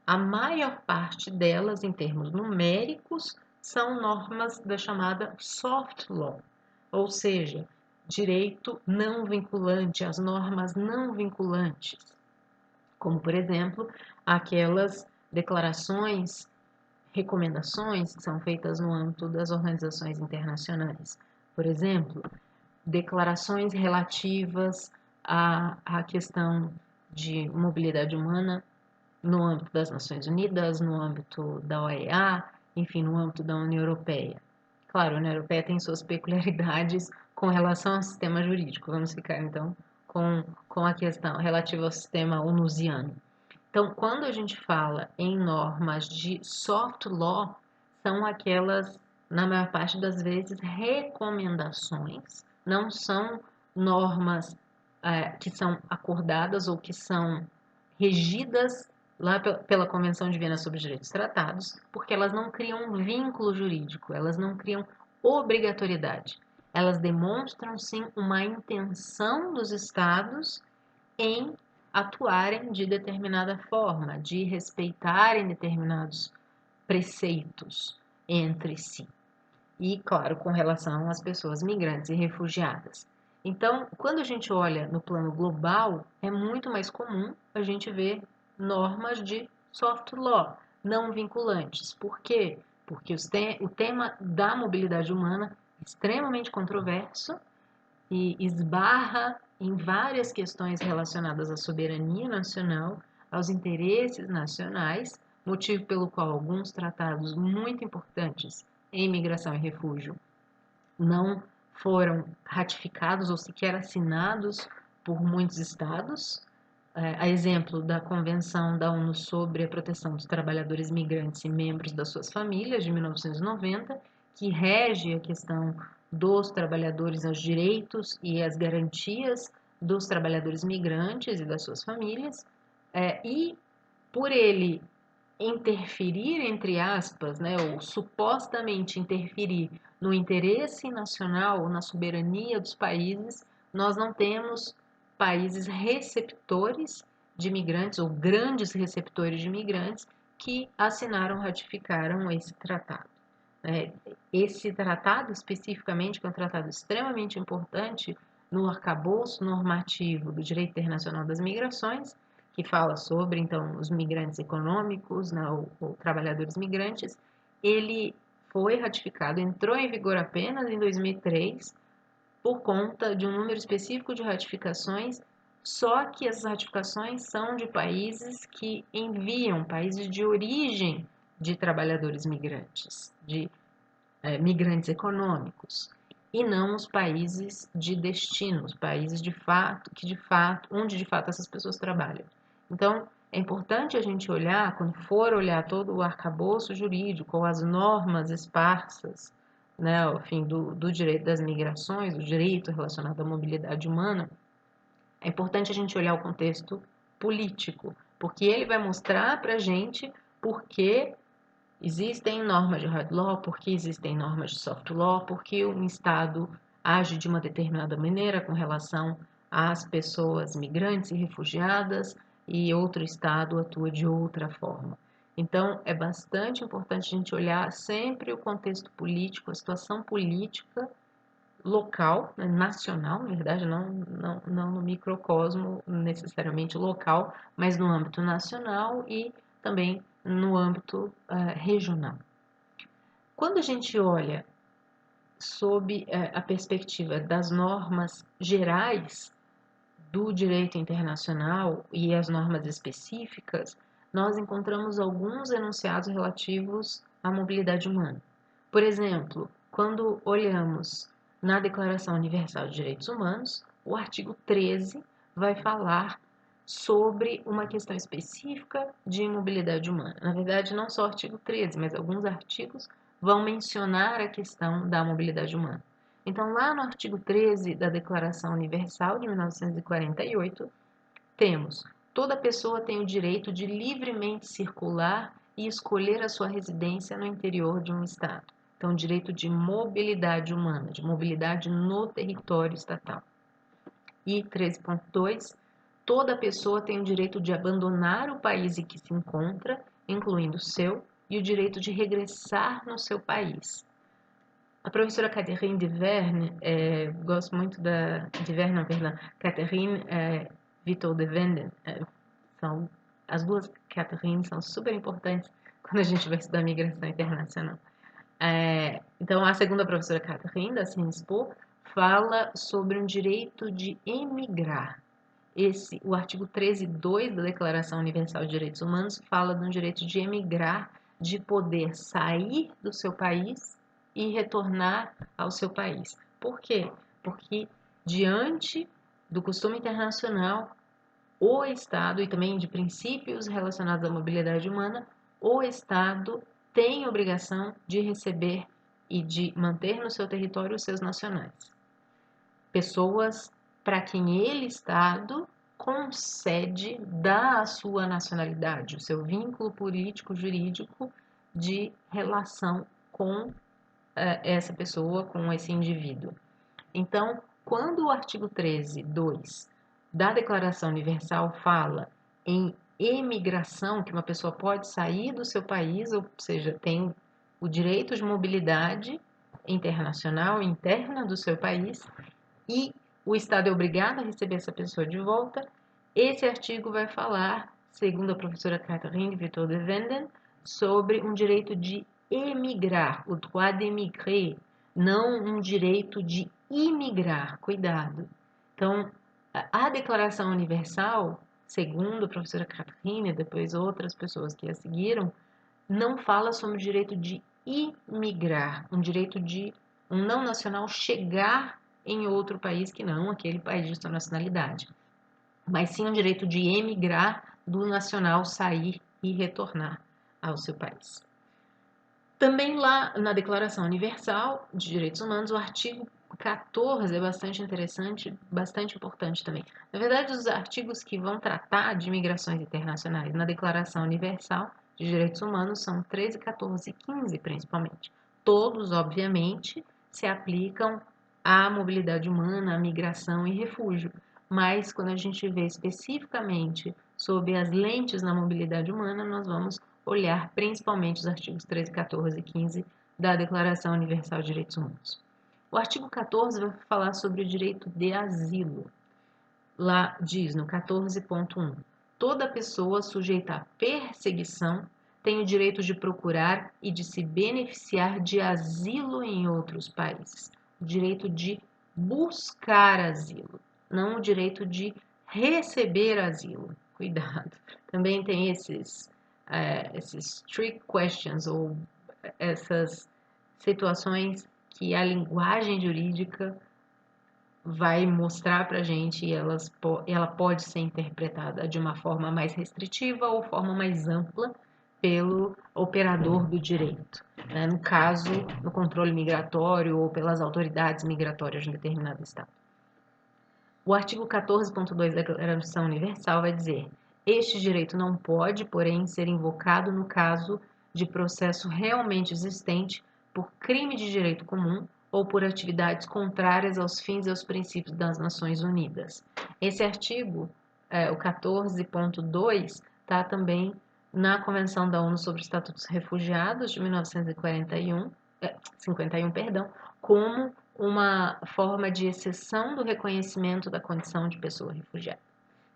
a maior parte delas, em termos numéricos, são normas da chamada soft law, ou seja, direito não vinculante, as normas não vinculantes. como, por exemplo, aquelas declarações, recomendações que são feitas no âmbito das organizações internacionais. Por exemplo, declarações relativas à questão de mobilidade humana no âmbito das Nações Unidas, no âmbito da OEA, enfim, no âmbito da União Europeia. Claro, a União Europeia tem suas peculiaridades com relação ao sistema jurídico. Vamos ficar, então, com a questão relativa ao sistema onusiano. Então, quando a gente fala em normas de soft law, são aquelas, na maior parte das vezes, recomendações, não são normas que são acordadas ou que são regidas lá pela Convenção de Viena sobre os Direitos Tratados, porque elas não criam um vínculo jurídico, elas não criam obrigatoriedade. Elas demonstram, sim, uma intenção dos Estados em atuarem de determinada forma, de respeitarem determinados preceitos entre si. E, claro, com relação às pessoas migrantes e refugiadas. Então, quando a gente olha no plano global, é muito mais comum a gente ver normas de soft law, não vinculantes. Por quê? Porque o tema da mobilidade humana é extremamente controverso e esbarra em várias questões relacionadas à soberania nacional, aos interesses nacionais, motivo pelo qual alguns tratados muito importantes em imigração e refúgio não foram ratificados ou sequer assinados por muitos estados. A exemplo da Convenção da ONU sobre a Proteção dos Trabalhadores Migrantes e Membros das Suas Famílias, de 1990, que rege a questão dos trabalhadores, os direitos e as garantias dos trabalhadores migrantes e das suas famílias, e por ele interferir, entre aspas, né, ou supostamente interferir no interesse nacional, na soberania dos países, nós não temos países receptores de imigrantes ou grandes receptores de imigrantes que assinaram, ratificaram esse tratado. Esse tratado especificamente, que é um tratado extremamente importante no arcabouço normativo do direito internacional das migrações, que fala sobre, então, os migrantes econômicos, né, ou trabalhadores migrantes, ele foi ratificado, entrou em vigor apenas em 2003, por conta de um número específico de ratificações, só que essas ratificações são de países que enviam, países de origem de trabalhadores migrantes, de migrantes econômicos, e não os países de destino, os países onde de fato essas pessoas trabalham. Então, é importante a gente olhar, quando for olhar todo o arcabouço jurídico ou as normas esparsas, né, ao fim do direito das migrações, do direito relacionado à mobilidade humana, é importante a gente olhar o contexto político, porque ele vai mostrar para a gente por que existem normas de hard law, porque existem normas de soft law, porque um Estado age de uma determinada maneira com relação às pessoas migrantes e refugiadas e outro Estado atua de outra forma. Então, é bastante importante a gente olhar sempre o contexto político, a situação política local, né, nacional, na verdade, não no microcosmo necessariamente local, mas no âmbito nacional e também no âmbito regional. Quando a gente olha sob a perspectiva das normas gerais do direito internacional e as normas específicas, nós encontramos alguns enunciados relativos à mobilidade humana. Por exemplo, quando olhamos na Declaração Universal de Direitos Humanos, o artigo 13 vai falar sobre uma questão específica de mobilidade humana. Na verdade, não só o artigo 13, mas alguns artigos vão mencionar a questão da mobilidade humana. Então, lá no artigo 13 da Declaração Universal de 1948, temos: toda pessoa tem o direito de livremente circular e escolher a sua residência no interior de um estado. Então, direito de mobilidade humana, de mobilidade no território estatal. E 13.2, toda pessoa tem o direito de abandonar o país em que se encontra, incluindo o seu, e o direito de regressar no seu país. A professora Catherine de Verne, gosto muito Catherine Vital de Venden, As duas Catherine são super importantes quando a gente vai estudar migração internacional. Então, a segunda professora Catherine, da Sciences Po, fala sobre um direito de emigrar. O artigo 13.2 da Declaração Universal de Direitos Humanos fala de um direito de emigrar, de poder sair do seu país e retornar ao seu país. Por quê? Porque, diante do costume internacional, o Estado, e também de princípios relacionados à mobilidade humana, o Estado tem a obrigação de receber e de manter no seu território os seus nacionais. Pessoas para quem ele, Estado, concede, dá a sua nacionalidade, o seu vínculo político, jurídico de relação com essa pessoa, com esse indivíduo. Então, quando o artigo 13.2 da Declaração Universal fala em emigração, que uma pessoa pode sair do seu país, ou seja, tem o direito de mobilidade internacional interna do seu país, e o Estado é obrigado a receber essa pessoa de volta, esse artigo vai falar, segundo a professora Catherine Vitor de Venden, sobre um direito de emigrar, o droit d'émigrer, não um direito de imigrar, cuidado. Então, a Declaração Universal, segundo a professora Catherine e depois outras pessoas que a seguiram, não fala sobre o direito de imigrar, um direito de um não nacional chegar em outro país que não aquele país de sua nacionalidade, mas sim um direito de emigrar, do nacional sair e retornar ao seu país. Também lá na Declaração Universal de Direitos Humanos, o artigo 14 é bastante interessante, bastante importante também. Na verdade, os artigos que vão tratar de migrações internacionais na Declaração Universal de Direitos Humanos são 13, 14 e 15, principalmente. Todos, obviamente, se aplicam à mobilidade humana, à migração e refúgio. Mas, quando a gente vê especificamente sobre as lentes na mobilidade humana, nós vamos olhar principalmente os artigos 13, 14 e 15 da Declaração Universal de Direitos Humanos. O artigo 14 vai falar sobre o direito de asilo. Lá diz, no 14.1, toda pessoa sujeita à perseguição tem o direito de procurar e de se beneficiar de asilo em outros países. O direito de buscar asilo, não o direito de receber asilo. Cuidado. Também tem esses trick questions, ou essas situações que a linguagem jurídica vai mostrar para a gente e ela pode ser interpretada de uma forma mais restritiva ou forma mais ampla pelo operador do direito, né? No caso, no controle migratório ou pelas autoridades migratórias de um determinado estado. O artigo 14.2 da Declaração Universal vai dizer: este direito não pode, porém, ser invocado no caso de processo realmente existente por crime de direito comum ou por atividades contrárias aos fins e aos princípios das Nações Unidas. Esse artigo, o 14.2, está também na Convenção da ONU sobre o Estatuto dos Refugiados de 1951, como uma forma de exceção do reconhecimento da condição de pessoa refugiada,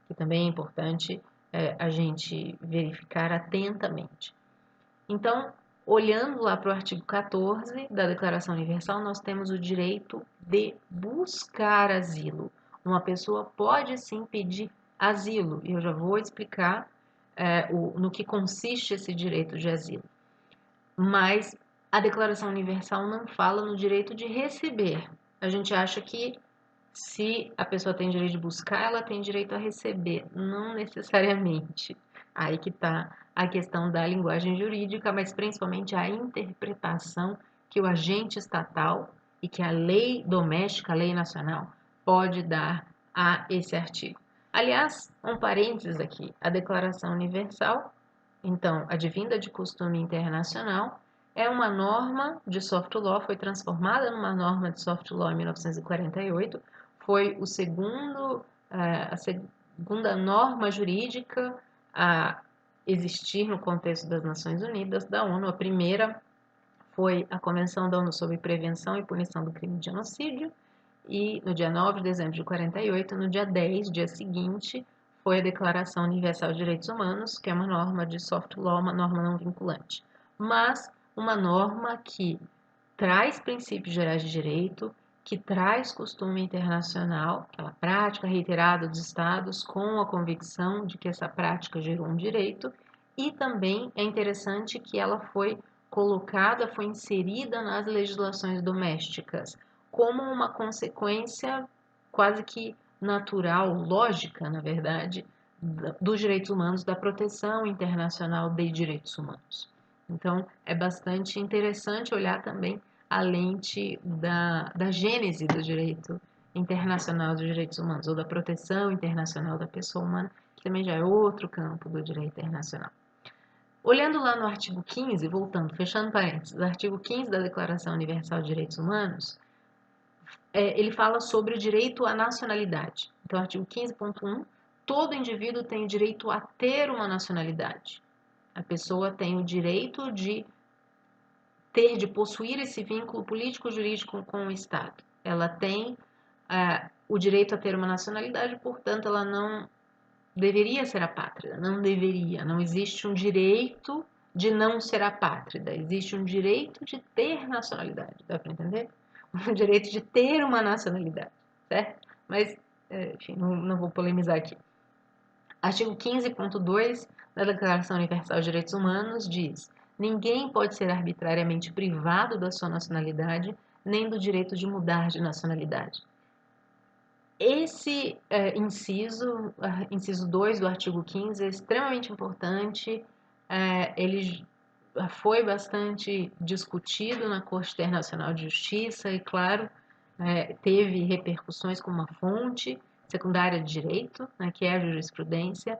que também é importante a gente verificar atentamente. Então, olhando lá para o artigo 14 da Declaração Universal, nós temos o direito de buscar asilo. Uma pessoa pode sim pedir asilo, e eu já vou explicar no que consiste esse direito de asilo. Mas a Declaração Universal não fala no direito de receber. A gente acha que se a pessoa tem direito de buscar, ela tem direito a receber. Não necessariamente. Aí que está a questão da linguagem jurídica, mas principalmente a interpretação que o agente estatal e que a lei doméstica, a lei nacional, pode dar a esse artigo. Aliás, um parênteses aqui, a Declaração Universal, então, advinda de costume internacional, é uma norma de soft law, foi transformada numa norma de soft law em 1948, foi a segunda norma jurídica a existir no contexto das Nações Unidas, da ONU. A primeira foi a Convenção da ONU sobre Prevenção e Punição do Crime de Genocídio, e no dia 9 de dezembro de 48, no dia 10, dia seguinte, foi a Declaração Universal de Direitos Humanos, que é uma norma de soft law, uma norma não vinculante, mas uma norma que traz princípios gerais de direito, que traz costume internacional, aquela prática reiterada dos Estados com a convicção de que essa prática gerou um direito, e também é interessante que ela foi colocada, foi inserida nas legislações domésticas como uma consequência quase que natural, lógica, na verdade, dos direitos humanos, da proteção internacional de direitos humanos. Então, é bastante interessante olhar também a lente da gênese do direito internacional dos direitos humanos, ou da proteção internacional da pessoa humana, que também já é outro campo do direito internacional. Olhando lá no artigo 15, voltando, fechando parênteses, o artigo 15 da Declaração Universal de Direitos Humanos, ele fala sobre o direito à nacionalidade. Então, artigo 15.1, todo indivíduo tem o direito a ter uma nacionalidade. A pessoa tem o direito de possuir esse vínculo político-jurídico com o Estado. Ela tem o direito a ter uma nacionalidade, portanto, ela não deveria ser apátrida, não deveria. Não existe um direito de não ser apátrida, existe um direito de ter nacionalidade, dá para entender? O direito de ter uma nacionalidade, certo? Mas, enfim, não vou polemizar aqui. Artigo 15.2 da Declaração Universal de Direitos Humanos diz: ninguém pode ser arbitrariamente privado da sua nacionalidade, nem do direito de mudar de nacionalidade. Esse inciso 2 do artigo 15 é extremamente importante, ele foi bastante discutido na Corte Internacional de Justiça e, claro, teve repercussões como uma fonte secundária de direito, né, que é a jurisprudência,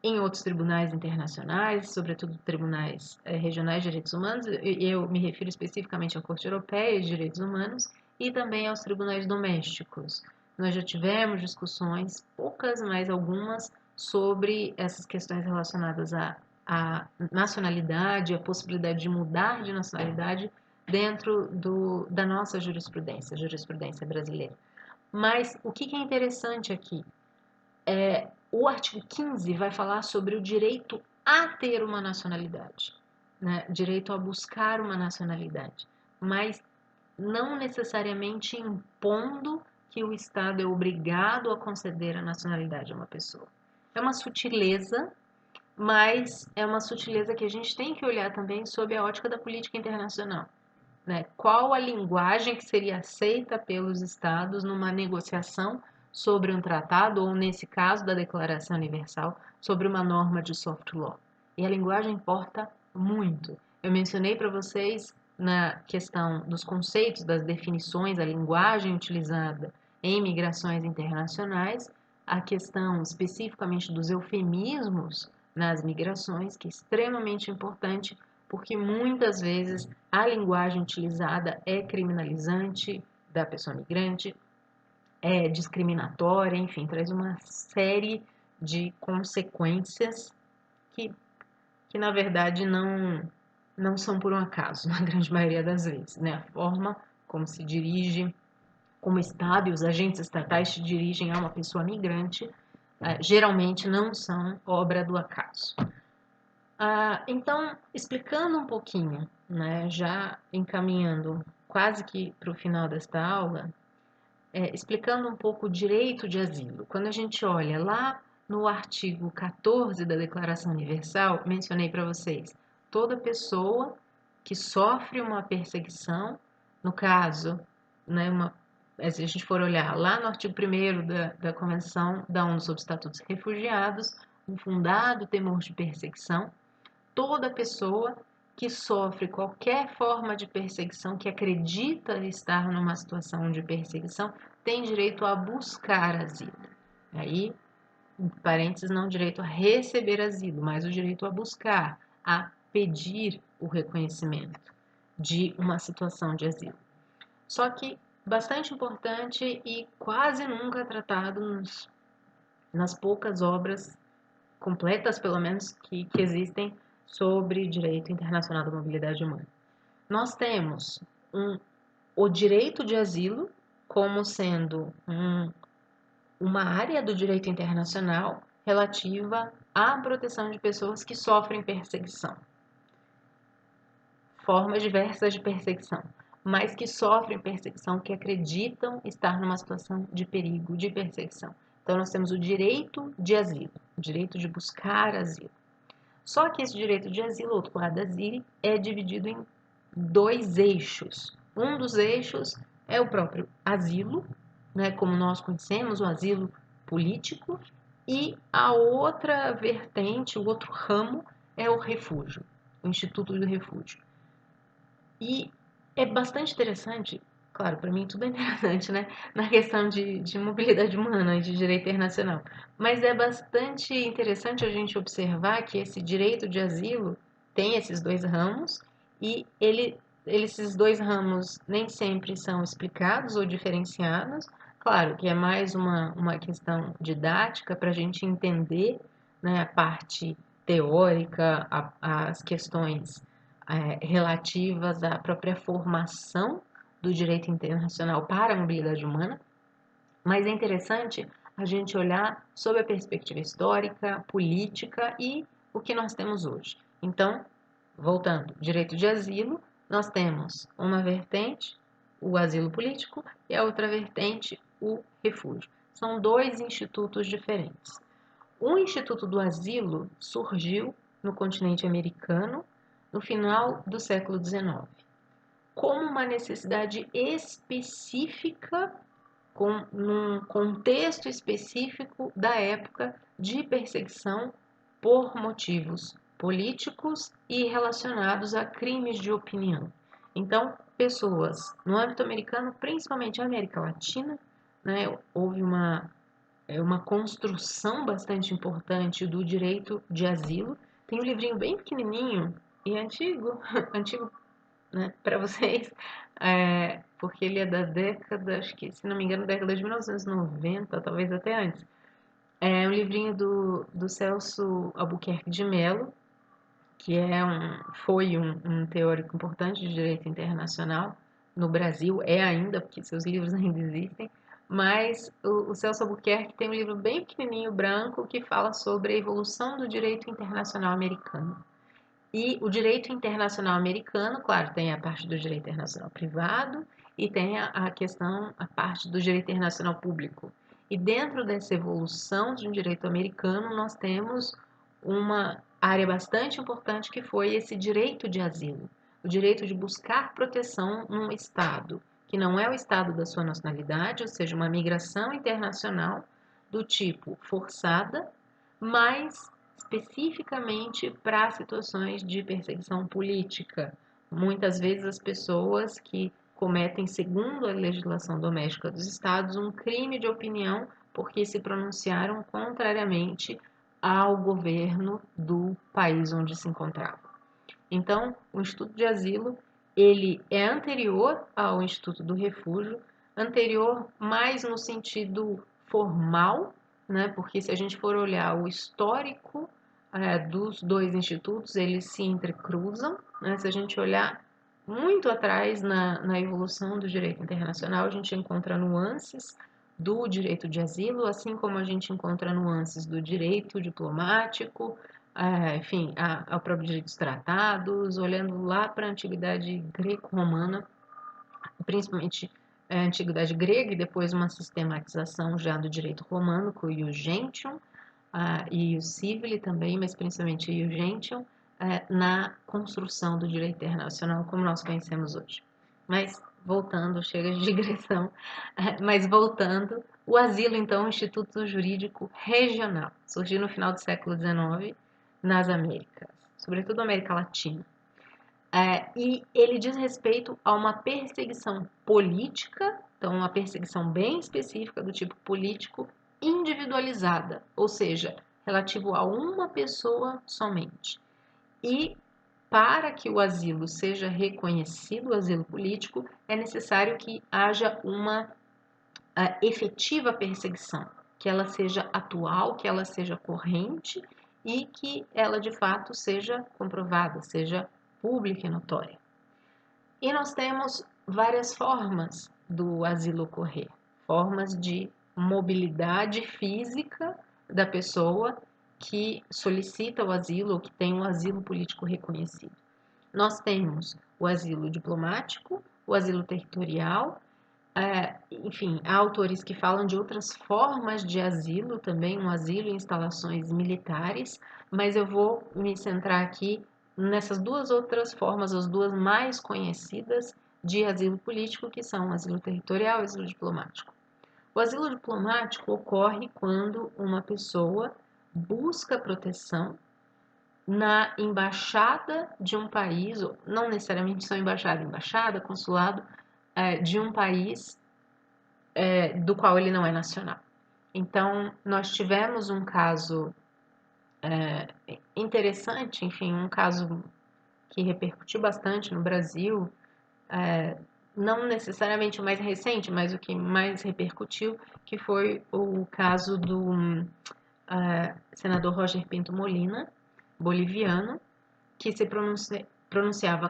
em outros tribunais internacionais, sobretudo tribunais regionais de direitos humanos. Eu me refiro especificamente à Corte Europeia de Direitos Humanos e também aos tribunais domésticos. Nós já tivemos discussões, poucas, mas algumas, sobre essas questões relacionadas à nacionalidade, a possibilidade de mudar de nacionalidade dentro da nossa jurisprudência brasileira. Mas o que é interessante aqui? O artigo 15 vai falar sobre o direito a ter uma nacionalidade, né? Direito a buscar uma nacionalidade, mas não necessariamente impondo que o Estado é obrigado a conceder a nacionalidade a uma pessoa. É uma sutileza, mas é uma sutileza que a gente tem que olhar também sob a ótica da política internacional. Né? Qual a linguagem que seria aceita pelos Estados numa negociação sobre um tratado, ou nesse caso da Declaração Universal, sobre uma norma de soft law? E a linguagem importa muito. Eu mencionei para vocês na questão dos conceitos, das definições, a linguagem utilizada em migrações internacionais, a questão especificamente dos eufemismos nas migrações, que é extremamente importante, porque muitas vezes a linguagem utilizada é criminalizante da pessoa migrante, é discriminatória, enfim, traz uma série de consequências que na verdade não são por um acaso, na grande maioria das vezes, né? A forma como se dirige, como o Estado e os agentes estatais se dirigem a uma pessoa migrante, geralmente não são obra do acaso. Então, explicando um pouquinho, né, já encaminhando quase que para o final desta aula, explicando um pouco o direito de asilo. Quando a gente olha lá no artigo 14 da Declaração Universal, mencionei para vocês, toda pessoa que sofre uma perseguição, no caso, né, se a gente for olhar lá no artigo 1º da Convenção da ONU sobre Estatutos de Refugiados, um fundado temor de perseguição, toda pessoa que sofre qualquer forma de perseguição, que acredita estar numa situação de perseguição, tem direito a buscar asilo. Aí, em parênteses, não o direito a receber asilo, mas o direito a buscar, a pedir o reconhecimento de uma situação de asilo. Só que bastante importante e quase nunca tratado nas poucas obras completas, pelo menos, que existem sobre direito internacional da mobilidade humana. Nós temos o direito de asilo como sendo uma área do direito internacional relativa à proteção de pessoas que sofrem perseguição. Formas diversas de perseguição, mas que sofrem perseguição, que acreditam estar numa situação de perigo, de perseguição. Então, nós temos o direito de asilo, o direito de buscar asilo. Só que esse direito de asilo, ou Toada Asili, é dividido em dois eixos. Um dos eixos é o próprio asilo, né, como nós conhecemos, o asilo político, e a outra vertente, o outro ramo, é o refúgio, o Instituto do Refúgio. E é bastante interessante, claro, para mim tudo é interessante, né? Na questão de mobilidade humana e de direito internacional. Mas é bastante interessante a gente observar que esse direito de asilo tem esses dois ramos e esses dois ramos nem sempre são explicados ou diferenciados. Claro que é mais uma questão didática para a gente entender, né, a parte teórica, as questões relativas à própria formação do direito internacional para a mobilidade humana, mas é interessante a gente olhar sob a perspectiva histórica, política e o que nós temos hoje. Então, voltando, direito de asilo, nós temos uma vertente, o asilo político, e a outra vertente, o refúgio. São dois institutos diferentes. O Instituto do Asilo surgiu no continente americano no final do século XIX, como uma necessidade específica, num contexto específico da época de perseguição por motivos políticos e relacionados a crimes de opinião. Então, pessoas no âmbito americano, principalmente a América Latina, né, houve uma construção bastante importante do direito de asilo. Tem um livrinho bem pequenininho e antigo, antigo, né, para vocês, porque ele é da década, acho que, se não me engano, década de 1990, talvez até antes. É um livrinho do Celso Albuquerque de Mello, que foi um teórico importante de direito internacional no Brasil, é ainda, porque seus livros ainda existem, mas o Celso Albuquerque tem um livro bem pequenininho, branco, que fala sobre a evolução do direito internacional americano. E o direito internacional americano, claro, tem a parte do direito internacional privado e tem a questão, a parte do direito internacional público. E dentro dessa evolução de um direito americano, nós temos uma área bastante importante que foi esse direito de asilo, o direito de buscar proteção num estado que não é o estado da sua nacionalidade, ou seja, uma migração internacional do tipo forçada, mas especificamente para situações de perseguição política. Muitas vezes as pessoas que cometem, segundo a legislação doméstica dos estados, um crime de opinião porque se pronunciaram contrariamente ao governo do país onde se encontrava. Então, o Instituto de Asilo, ele é anterior ao Instituto do Refúgio, anterior mais no sentido formal, né? Porque se a gente for olhar o histórico dos dois institutos, eles se entrecruzam, né? Se a gente olhar muito atrás na evolução do direito internacional, a gente encontra nuances do direito de asilo, assim como a gente encontra nuances do direito diplomático, enfim, ao próprio direito dos tratados, olhando lá para a antiguidade greco-romana, principalmente a antiguidade grega e depois uma sistematização já do direito romano com o Ius Gentium e o Civile também, mas principalmente o Ius Gentium, na construção do direito internacional como nós conhecemos hoje. Mas voltando, chega de digressão, mas voltando, o asilo então é um instituto jurídico regional, surgiu no final do século XIX nas Américas, sobretudo América Latina. E ele diz respeito a uma perseguição política, então uma perseguição bem específica do tipo político, individualizada, ou seja, relativo a uma pessoa somente. E para que o asilo seja reconhecido, o asilo político, é necessário que haja uma efetiva perseguição, que ela seja atual, que ela seja corrente e que ela de fato seja comprovada, seja pública e notória. E nós temos várias formas do asilo ocorrer, formas de mobilidade física da pessoa que solicita o asilo ou que tem um asilo político reconhecido. Nós temos o asilo diplomático, o asilo territorial, enfim, há autores que falam de outras formas de asilo também, um asilo em instalações militares, mas eu vou me centrar aqui nessas duas outras formas, as duas mais conhecidas de asilo político, que são o asilo territorial e o asilo diplomático. O asilo diplomático ocorre quando uma pessoa busca proteção na embaixada de um país, não necessariamente só embaixada, consulado, de um país do qual ele não é nacional. Então, nós tivemos um caso interessante, enfim, um caso que repercutiu bastante no Brasil, não necessariamente o mais recente, mas o que mais repercutiu, que foi o caso do senador Roger Pinto Molina, boliviano, que se pronunciava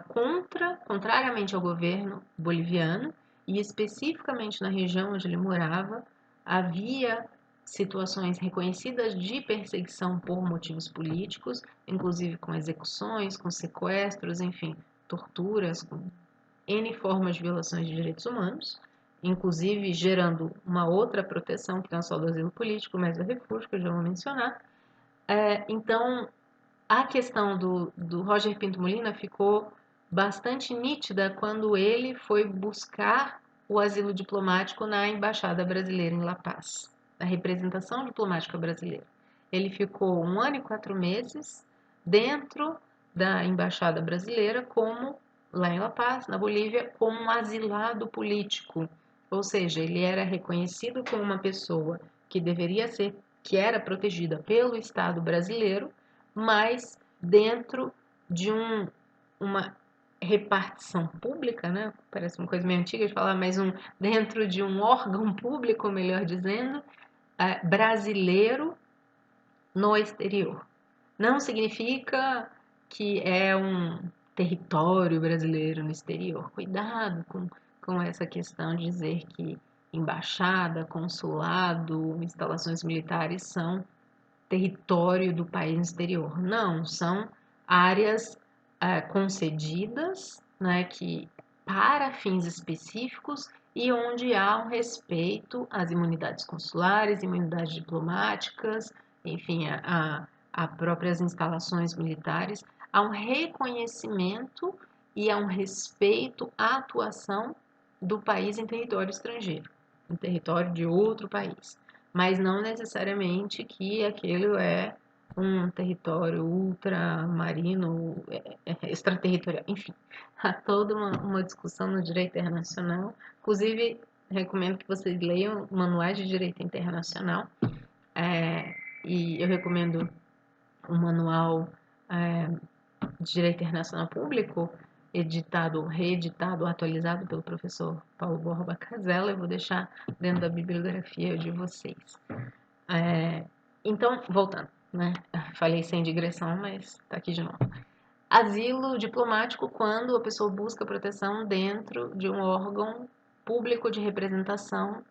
contrariamente ao governo boliviano, e especificamente na região onde ele morava, havia situações reconhecidas de perseguição por motivos políticos, inclusive com execuções, com sequestros, enfim, torturas, com N formas de violações de direitos humanos, inclusive gerando uma outra proteção, que não é só do asilo político, mas do refúgio, que eu já vou mencionar. Então, a questão do Roger Pinto Molina ficou bastante nítida quando ele foi buscar o asilo diplomático na Embaixada Brasileira em La Paz, na representação diplomática brasileira. Ele ficou 1 ano e 4 meses dentro da Embaixada Brasileira, como lá em La Paz, na Bolívia, como um asilado político, ou seja, ele era reconhecido como uma pessoa que deveria ser, que era protegida pelo Estado brasileiro, mas dentro de uma repartição pública, né? Parece uma coisa meio antiga de falar, mas dentro de um órgão público, melhor dizendo, brasileiro no exterior. Não significa que é um território brasileiro no exterior. Cuidado com essa questão de dizer que embaixada, consulado, instalações militares são território do país no exterior. Não, são áreas concedidas, né, que para fins específicos e onde há um respeito às imunidades consulares, imunidades diplomáticas, enfim, a próprias instalações militares, há um reconhecimento e há um respeito à atuação do país em território estrangeiro, em território de outro país, mas não necessariamente que aquilo é um território ultramarino, extraterritorial, enfim, há toda uma discussão no direito internacional. Inclusive, recomendo que vocês leiam manuais de direito internacional, e eu recomendo um manual de direito internacional público, editado, reeditado, atualizado pelo professor Paulo Borba Casella. Eu vou deixar dentro da bibliografia de vocês. Então, voltando, né? Falei sem digressão, mas tá aqui de novo. Asilo diplomático quando a pessoa busca proteção dentro de um órgão público de representação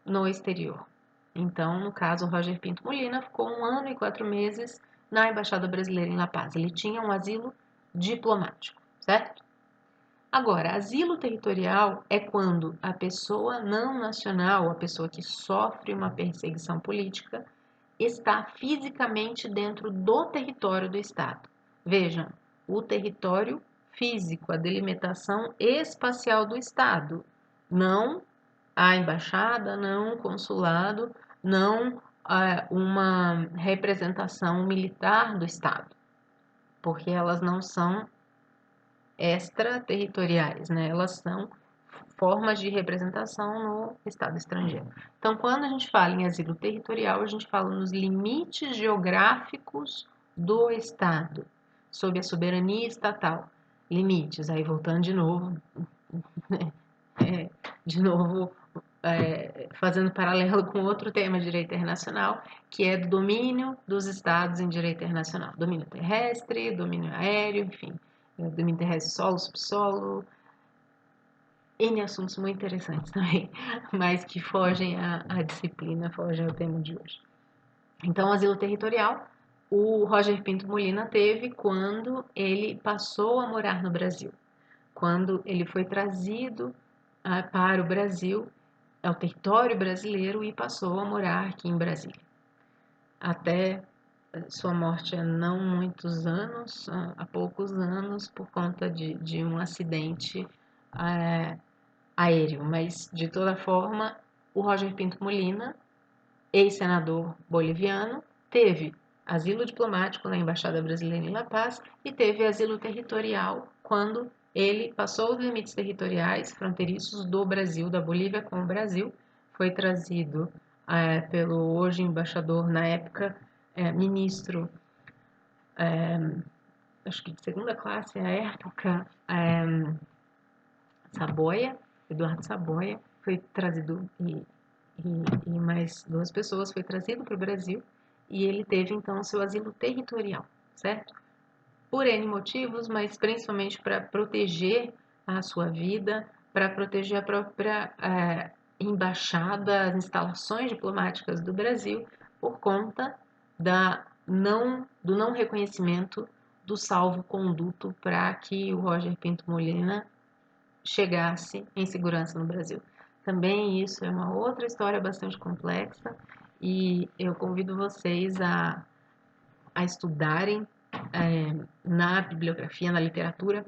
no exterior. Então, no caso, o Roger Pinto Molina ficou 1 ano e 4 meses na Embaixada Brasileira em La Paz. Ele tinha um asilo diplomático, certo? Agora, asilo territorial é quando a pessoa não nacional, a pessoa que sofre uma perseguição política, está fisicamente dentro do território do Estado. Vejam, o território físico, a delimitação espacial do Estado, não a embaixada, não o consulado, não uma representação militar do Estado, porque elas não são extraterritoriais, né? Elas são formas de representação no Estado estrangeiro. Então, quando a gente fala em asilo territorial, a gente fala nos limites geográficos do Estado, sob a soberania estatal. Limites, aí voltando de novo, fazendo paralelo com outro tema de direito internacional, que é do domínio dos estados em direito internacional. Domínio terrestre, domínio aéreo, enfim, domínio terrestre, solo, subsolo, N assuntos muito interessantes também, mas que fogem à disciplina, fogem ao tema de hoje. Então, o asilo territorial, o Roger Pinto Molina teve quando ele passou a morar no Brasil, quando ele foi trazido para o Brasil, ao território brasileiro, e passou a morar aqui em Brasília. Até sua morte há não muitos anos, há poucos anos, por conta de um acidente aéreo. Mas, de toda forma, o Roger Pinto Molina, ex-senador boliviano, teve asilo diplomático na Embaixada Brasileira em La Paz e teve asilo territorial quando ele passou os limites territoriais fronteiriços do Brasil, da Bolívia com o Brasil, foi trazido pelo hoje embaixador, na época, ministro, acho que de segunda classe à época, Saboia, Eduardo Saboia, foi trazido e mais duas pessoas foi trazido para o Brasil e ele teve então seu asilo territorial, certo? Por N motivos, mas principalmente para proteger a sua vida, para proteger a própria embaixada, as instalações diplomáticas do Brasil, por conta do não reconhecimento do salvo-conduto para que o Roger Pinto Molina chegasse em segurança no Brasil. Também isso é uma outra história bastante complexa e eu convido vocês a estudarem na bibliografia, na literatura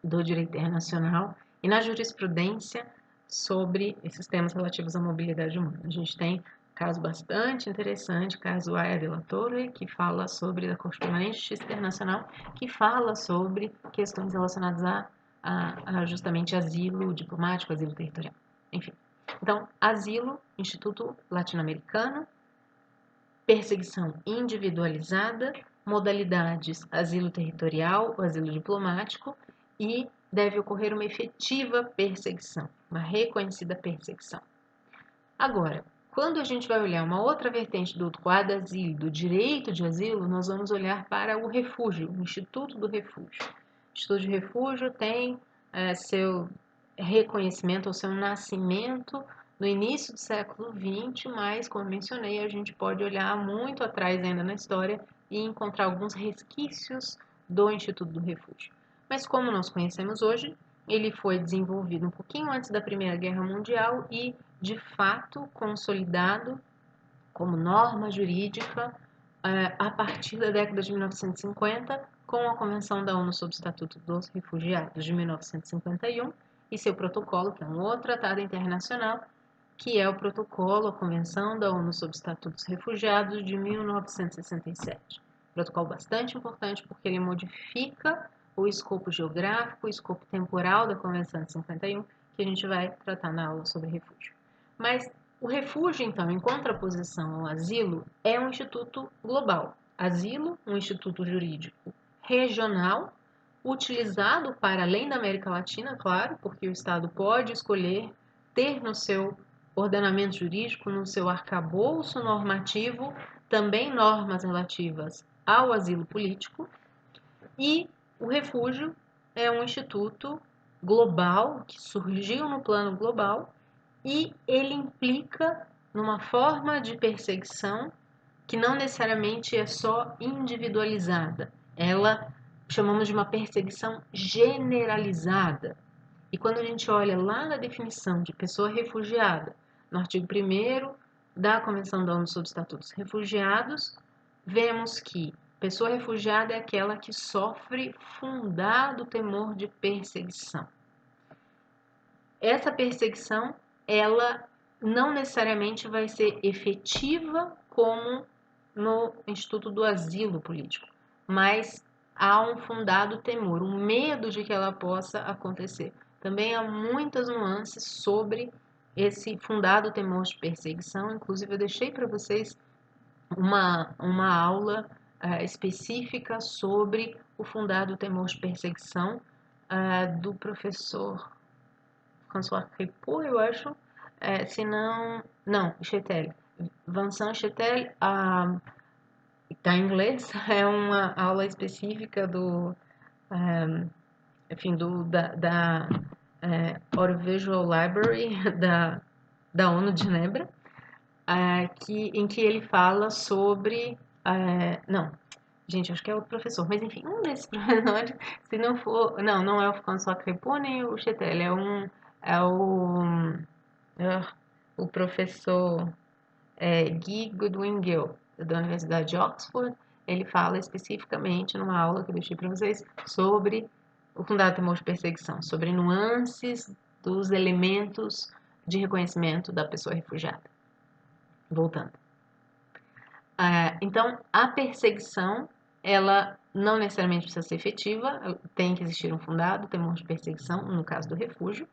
do direito internacional e na jurisprudência sobre esses temas relativos à mobilidade humana. A gente tem um caso bastante interessante, caso Aya de la Torre, que fala sobre a Corte Permanente de Justiça Internacional, que fala sobre questões relacionadas a justamente asilo diplomático, asilo territorial, enfim. Então, asilo, Instituto Latino-Americano, perseguição individualizada, modalidades asilo territorial, asilo diplomático, e deve ocorrer uma efetiva perseguição, uma reconhecida perseguição. Agora, quando a gente vai olhar uma outra vertente do quadro asilo, do direito de asilo, nós vamos olhar para o refúgio, o Instituto do Refúgio. O Instituto de Refúgio tem seu reconhecimento ou seu nascimento no início do século XX, mas, como mencionei, a gente pode olhar muito atrás ainda na história e encontrar alguns resquícios do Instituto do Refúgio. Mas, como nós conhecemos hoje, ele foi desenvolvido um pouquinho antes da Primeira Guerra Mundial e, de fato, consolidado como norma jurídica a partir da década de 1950, com a Convenção da ONU sobre o Estatuto dos Refugiados de 1951 e seu protocolo, que é um outro tratado internacional, que é o protocolo, a Convenção da ONU sobre o Estatuto dos Refugiados de 1967. Protocolo bastante importante porque ele modifica o escopo geográfico, o escopo temporal da Convenção de 51, que a gente vai tratar na aula sobre refúgio. Mas o refúgio, então, em contraposição ao asilo, é um instituto global. Asilo, um instituto jurídico regional, utilizado para além da América Latina, claro, porque o Estado pode escolher ter no seu ordenamento jurídico, no seu arcabouço normativo, também normas relativas ao asilo político, e o refúgio é um instituto global que surgiu no plano global e ele implica numa forma de perseguição que não necessariamente é só individualizada. Ela chamamos de uma perseguição generalizada. E quando a gente olha lá na definição de pessoa refugiada, no artigo 1º da Convenção da ONU sobre o Estatuto dos Refugiados, vemos que pessoa refugiada é aquela que sofre fundado temor de perseguição. Essa perseguição, ela não necessariamente vai ser efetiva como no Instituto do Asilo Político, mas há um fundado temor, um medo de que ela possa acontecer. Também há muitas nuances sobre esse fundado temor de perseguição, inclusive eu deixei para vocês uma aula específica sobre o fundado temor de perseguição do professor François Crépeau, eu acho, se não, Chetel, Vincent Chetel, está em inglês, é uma aula específica enfim, da Audiovisual Library da ONU de Genebra, em que ele fala sobre... não, gente, acho que é outro professor, mas enfim, um desses professores, se não for... Não é o François Crépeau nem o Chetel, é o professor Guy Goodwin Gill, da Universidade de Oxford. Ele fala especificamente numa aula que eu deixei para vocês sobre o fundado temor de perseguição, sobre nuances dos elementos de reconhecimento da pessoa refugiada. Voltando. Então, a perseguição, ela não necessariamente precisa ser efetiva, tem que existir um fundado temor de perseguição, no caso do refúgio,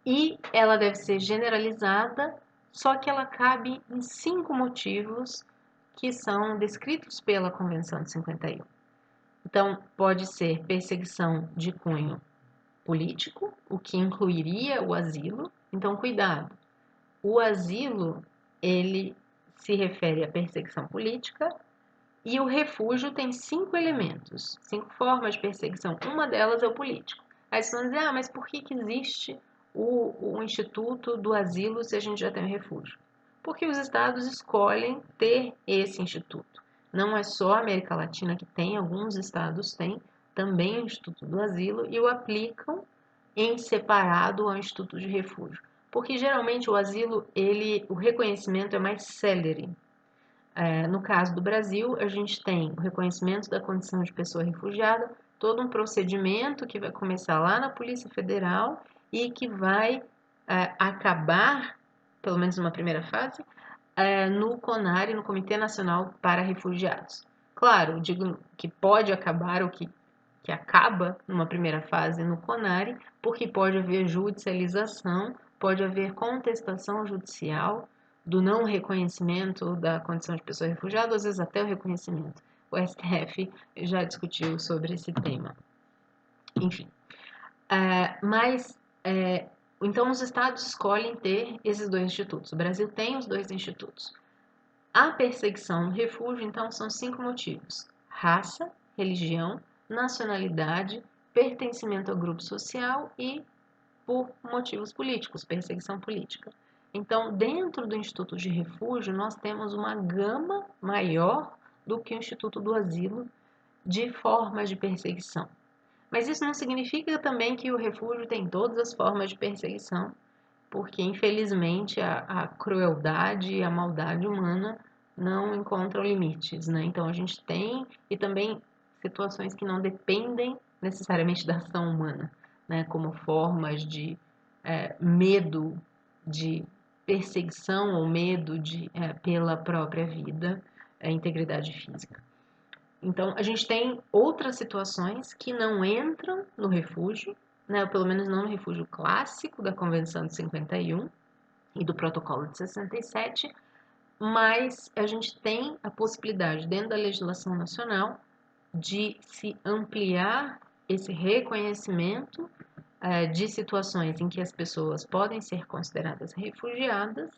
e ela deve ser generalizada, só que ela cabe em 5 motivos que são descritos pela Convenção de 51. Então, pode ser perseguição de cunho político, o que incluiria o asilo. Então, cuidado. O asilo, ele se refere à perseguição política e o refúgio tem 5 elementos, 5 formas de perseguição. Uma delas é o político. Aí vocês vão dizer, mas por que existe o Instituto do Asilo se a gente já tem o refúgio? Porque os estados escolhem ter esse instituto. Não é só a América Latina que tem, alguns estados têm também o Instituto do Asilo e o aplicam em separado ao Instituto de Refúgio. Porque geralmente o asilo, o reconhecimento é mais célere. No caso do Brasil, a gente tem o reconhecimento da condição de pessoa refugiada, todo um procedimento que vai começar lá na Polícia Federal e que vai acabar, pelo menos numa primeira fase, no CONARE, no Comitê Nacional para Refugiados. Claro, digo que pode acabar ou que acaba numa primeira fase no CONARE, porque pode haver judicialização, pode haver contestação judicial do não reconhecimento da condição de pessoa refugiada, às vezes até o reconhecimento. O STF já discutiu sobre esse tema. Enfim, então os estados escolhem ter esses 2 institutos. O Brasil tem os 2 institutos. A perseguição no refúgio, então, são 5 motivos: raça, religião, nacionalidade, pertencimento ao grupo social e por motivos políticos, perseguição política. Então, dentro do Instituto de Refúgio, nós temos uma gama maior do que o Instituto do Asilo de formas de perseguição. Mas isso não significa também que o refúgio tem todas as formas de perseguição, porque, infelizmente, a crueldade e a maldade humana não encontram limites, né? Então, a gente tem, e também situações que não dependem necessariamente da ação humana, né? Como formas de medo de perseguição ou medo pela própria vida, integridade física. Então, a gente tem outras situações que não entram no refúgio, né? Pelo menos não no refúgio clássico da Convenção de 51 e do Protocolo de 67, mas a gente tem a possibilidade, dentro da legislação nacional, de se ampliar esse reconhecimento de situações em que as pessoas podem ser consideradas refugiadas,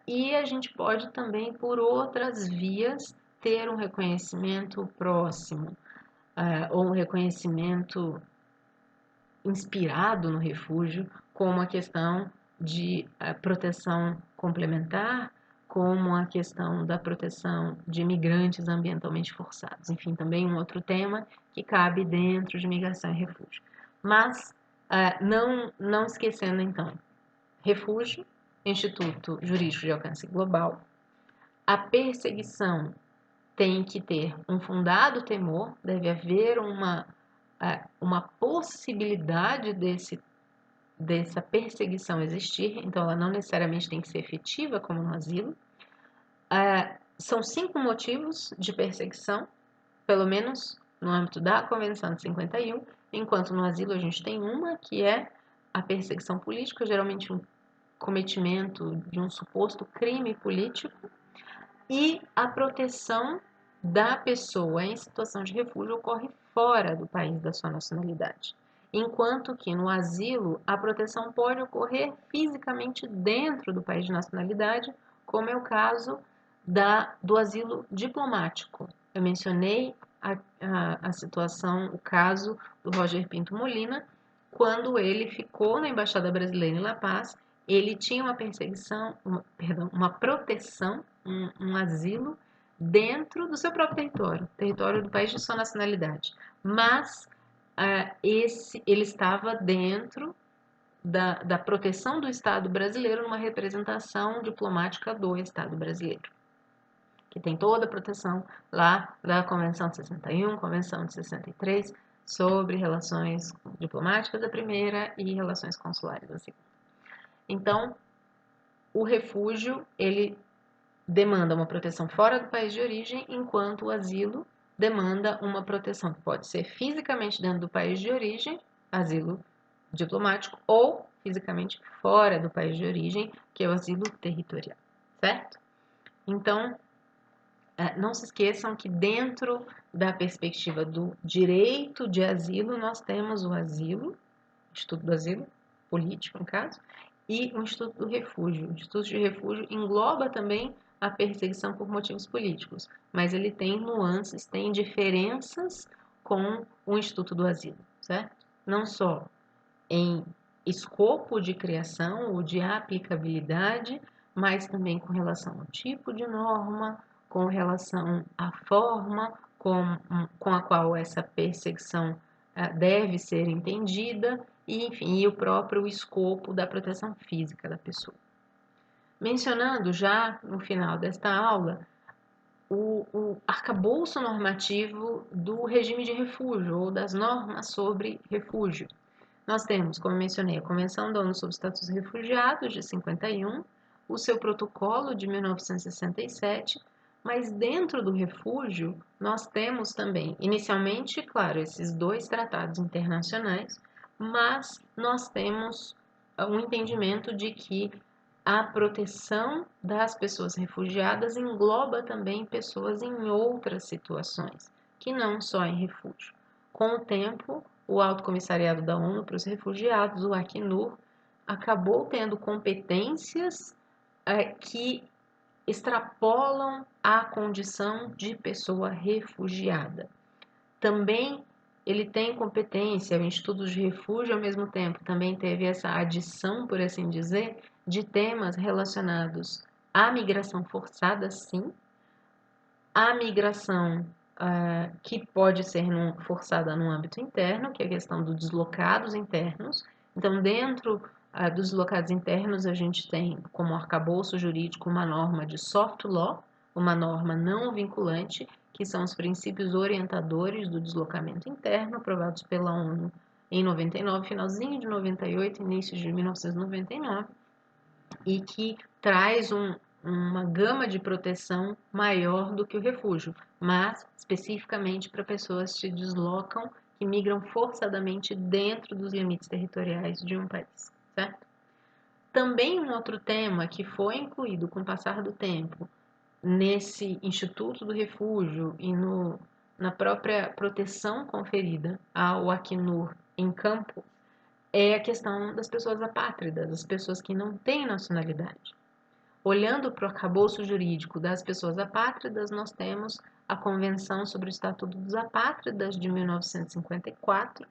e a gente pode também, por outras vias, ter um reconhecimento próximo, ou um reconhecimento inspirado no refúgio, como a questão de proteção complementar, como a questão da proteção de imigrantes ambientalmente forçados. Enfim, também um outro tema que cabe dentro de migração e refúgio. Mas, não esquecendo, então, refúgio, Instituto Jurídico de Alcance Global, a perseguição tem que ter um fundado temor, deve haver uma possibilidade dessa perseguição existir, então ela não necessariamente tem que ser efetiva, como no asilo. São 5 motivos de perseguição, pelo menos no âmbito da Convenção de 51, enquanto no asilo a gente tem uma, que é a perseguição política, geralmente um cometimento de um suposto crime político, e a proteção da pessoa em situação de refúgio ocorre fora do país da sua nacionalidade. Enquanto que no asilo a proteção pode ocorrer fisicamente dentro do país de nacionalidade, como é o caso do asilo diplomático. Eu mencionei a situação, o caso do Roger Pinto Molina, quando ele ficou na Embaixada Brasileira em La Paz ele tinha uma perseguição, uma proteção, um asilo dentro do seu próprio território do país de sua nacionalidade. Mas ele estava dentro da proteção do Estado brasileiro numa representação diplomática do Estado brasileiro, que tem toda a proteção lá da Convenção de 61, Convenção de 63, sobre relações diplomáticas da primeira e relações consulares da segunda. Então, o refúgio, ele demanda uma proteção fora do país de origem, enquanto o asilo demanda uma proteção que pode ser fisicamente dentro do país de origem, asilo diplomático, ou fisicamente fora do país de origem, que é o asilo territorial, certo? Então, não se esqueçam que dentro da perspectiva do direito de asilo, nós temos o asilo, Instituto do Asilo, político no caso, e o Instituto do Refúgio. O Instituto de Refúgio engloba também a perseguição por motivos políticos, mas ele tem nuances, tem diferenças com o Instituto do Asilo, certo? Não só em escopo de criação ou de aplicabilidade, mas também com relação ao tipo de norma, com relação à forma com a qual essa perseguição deve ser entendida e, enfim, e o próprio escopo da proteção física da pessoa. Mencionando já no final desta aula o arcabouço normativo do regime de refúgio ou das normas sobre refúgio. Nós temos, como mencionei, a Convenção da ONU sobre os Status dos Refugiados, de 51, o seu protocolo de 1967, mas dentro do refúgio nós temos também, inicialmente, claro, esses dois tratados internacionais, mas nós temos um entendimento de que a proteção das pessoas refugiadas engloba também pessoas em outras situações, que não só em refúgio. Com o tempo, o Alto Comissariado da ONU para os Refugiados, o Acnur, acabou tendo competências que extrapolam a condição de pessoa refugiada. Também ele tem competência, o Instituto de Refúgio, ao mesmo tempo, também teve essa adição, por assim dizer, de temas relacionados à migração forçada, sim, à migração que pode ser forçada no âmbito interno, que é a questão dos deslocados internos. Então, dentro dos deslocados internos, a gente tem como arcabouço jurídico uma norma de soft law, uma norma não vinculante, que são os princípios orientadores do deslocamento interno, aprovados pela ONU em 99, finalzinho de 98, início de 1999, e que traz uma gama de proteção maior do que o refúgio, mas especificamente para pessoas que se deslocam, que migram forçadamente dentro dos limites territoriais de um país, certo? Também um outro tema que foi incluído com o passar do tempo nesse Instituto do Refúgio e na própria proteção conferida ao Acnur em campo é a questão das pessoas apátridas, das pessoas que não têm nacionalidade. Olhando para o arcabouço jurídico das pessoas apátridas, nós temos a Convenção sobre o Estatuto dos Apátridas de 1954,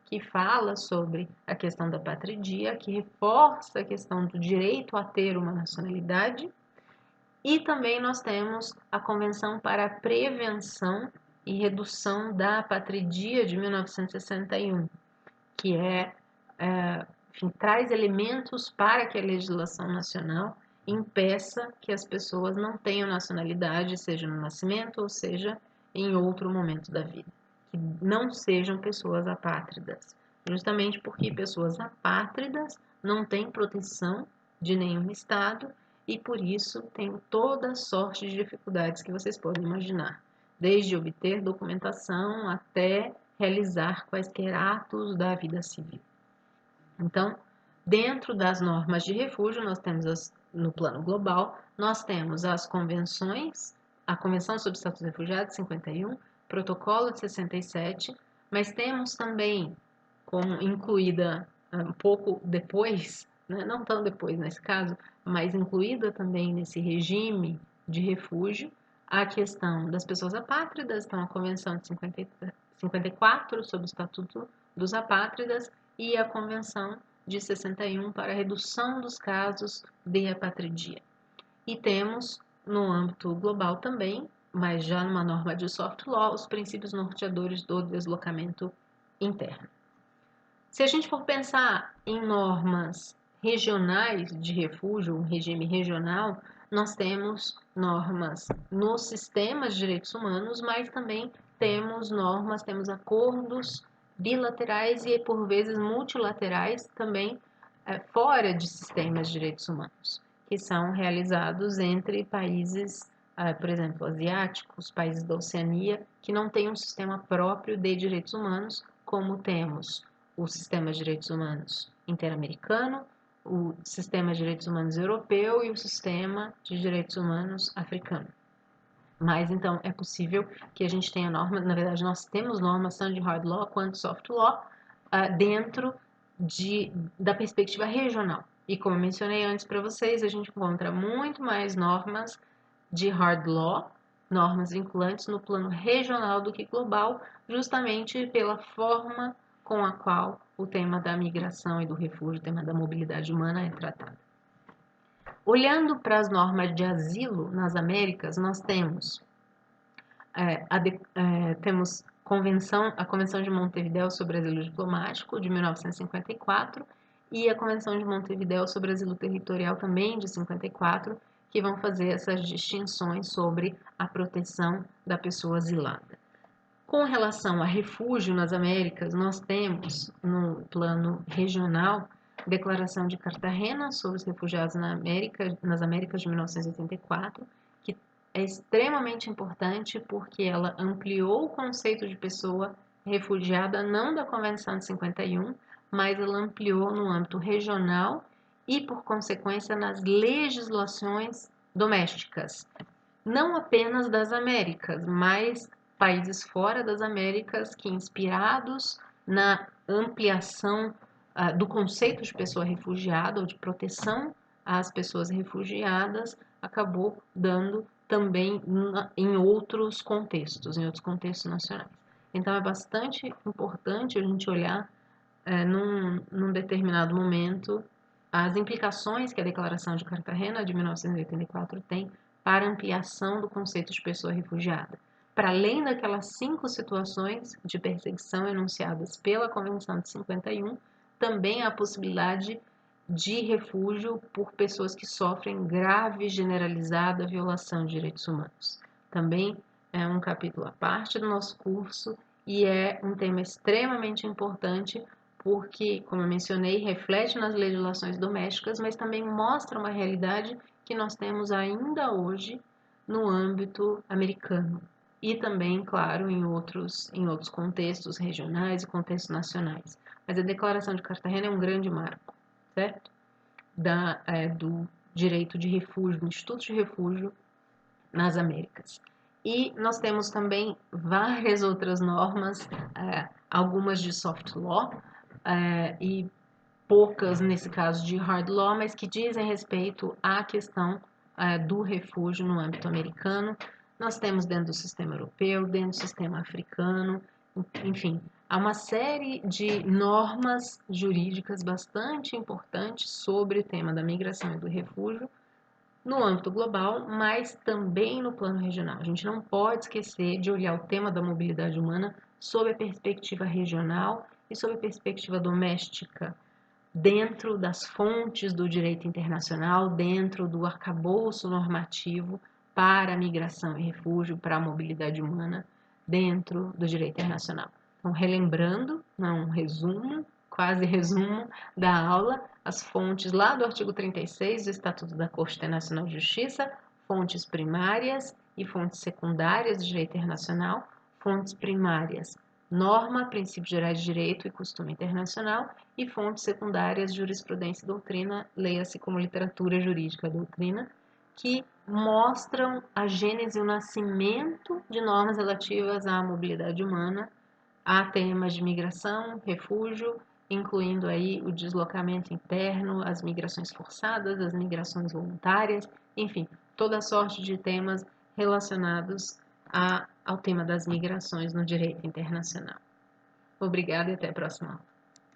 que fala sobre a questão da patridia, que reforça a questão do direito a ter uma nacionalidade. E também nós temos a Convenção para a Prevenção e Redução da Apatridia de 1961, que enfim, traz elementos para que a legislação nacional impeça que as pessoas não tenham nacionalidade, seja no nascimento ou seja em outro momento da vida, que não sejam pessoas apátridas, justamente porque pessoas apátridas não têm proteção de nenhum Estado e por isso tem toda sorte de dificuldades que vocês podem imaginar, desde obter documentação até realizar quaisquer atos da vida civil. Então, dentro das normas de refúgio, nós temos no plano global, nós temos as convenções, a Convenção sobre o Estatuto dos Refugiados, 51, Protocolo de 67, mas temos também, como incluída um pouco depois, né, não tão depois nesse caso, mas incluída também nesse regime de refúgio, a questão das pessoas apátridas, então a Convenção de 54 sobre o Estatuto dos Apátridas e a Convenção de 61 para a redução dos casos de apatridia. E temos, no âmbito global também, mas já numa norma de soft law, os princípios norteadores do deslocamento interno. Se a gente for pensar em normas regionais de refúgio, um regime regional, nós temos normas nos sistemas de direitos humanos, mas também temos normas, temos acordos bilaterais e, por vezes, multilaterais também fora de sistemas de direitos humanos, que são realizados entre países, por exemplo, asiáticos, países da Oceania, que não têm um sistema próprio de direitos humanos, como temos o sistema de direitos humanos interamericano, o sistema de direitos humanos europeu e o sistema de direitos humanos africano. Mas, então, é possível que a gente tenha normas, na verdade, nós temos normas tanto de hard law quanto soft law dentro da perspectiva regional. E como eu mencionei antes para vocês, a gente encontra muito mais normas de hard law, normas vinculantes no plano regional do que global, justamente pela forma com a qual o tema da migração e do refúgio, o tema da mobilidade humana é tratado. Olhando para as normas de asilo nas Américas, nós temos a Convenção de Montevidéu sobre Asilo Diplomático, de 1954, e a Convenção de Montevidéu sobre Asilo Territorial, também de 54, que vão fazer essas distinções sobre a proteção da pessoa asilada. Com relação a refúgio nas Américas, nós temos, no plano regional, Declaração de Cartagena sobre os refugiados nas Américas de 1984, que é extremamente importante porque ela ampliou o conceito de pessoa refugiada, não da Convenção de 51, mas ela ampliou no âmbito regional e, por consequência, nas legislações domésticas, não apenas das Américas, mas países fora das Américas que, inspirados na ampliação do conceito de pessoa refugiada ou de proteção às pessoas refugiadas, acabou dando também em outros contextos nacionais. Então, é bastante importante a gente olhar num determinado momento as implicações que a Declaração de Cartagena de 1984 tem para ampliação do conceito de pessoa refugiada. Para além daquelas 5 situações de perseguição enunciadas pela Convenção de 51, também há a possibilidade de refúgio por pessoas que sofrem grave e generalizada violação de direitos humanos. Também é um capítulo à parte do nosso curso e é um tema extremamente importante porque, como eu mencionei, reflete nas legislações domésticas, mas também mostra uma realidade que nós temos ainda hoje no âmbito americano e também, claro, em outros contextos regionais e contextos nacionais. Mas a Declaração de Cartagena é um grande marco, certo? Do direito de refúgio, do Instituto de Refúgio nas Américas. E nós temos também várias outras normas, algumas de soft law e poucas, nesse caso, de hard law, mas que dizem respeito à questão do refúgio no âmbito americano. Nós temos dentro do sistema europeu, dentro do sistema africano, enfim, há uma série de normas jurídicas bastante importantes sobre o tema da migração e do refúgio no âmbito global, mas também no plano regional. A gente não pode esquecer de olhar o tema da mobilidade humana sob a perspectiva regional e sob a perspectiva doméstica, dentro das fontes do direito internacional, dentro do arcabouço normativo para a migração e refúgio, para a mobilidade humana, dentro do direito internacional. Então, relembrando, um resumo, quase resumo da aula, as fontes lá do artigo 36 do Estatuto da Corte Internacional de Justiça, fontes primárias e fontes secundárias do direito internacional, fontes primárias, norma, princípios gerais de direito e costume internacional, e fontes secundárias, jurisprudência e doutrina, leia-se como literatura jurídica doutrina, que mostram a gênese e o nascimento de normas relativas à mobilidade humana, a temas de migração, refúgio, incluindo aí o deslocamento interno, as migrações forçadas, as migrações voluntárias, enfim, toda sorte de temas relacionados ao tema das migrações no direito internacional. Obrigada e até a próxima aula.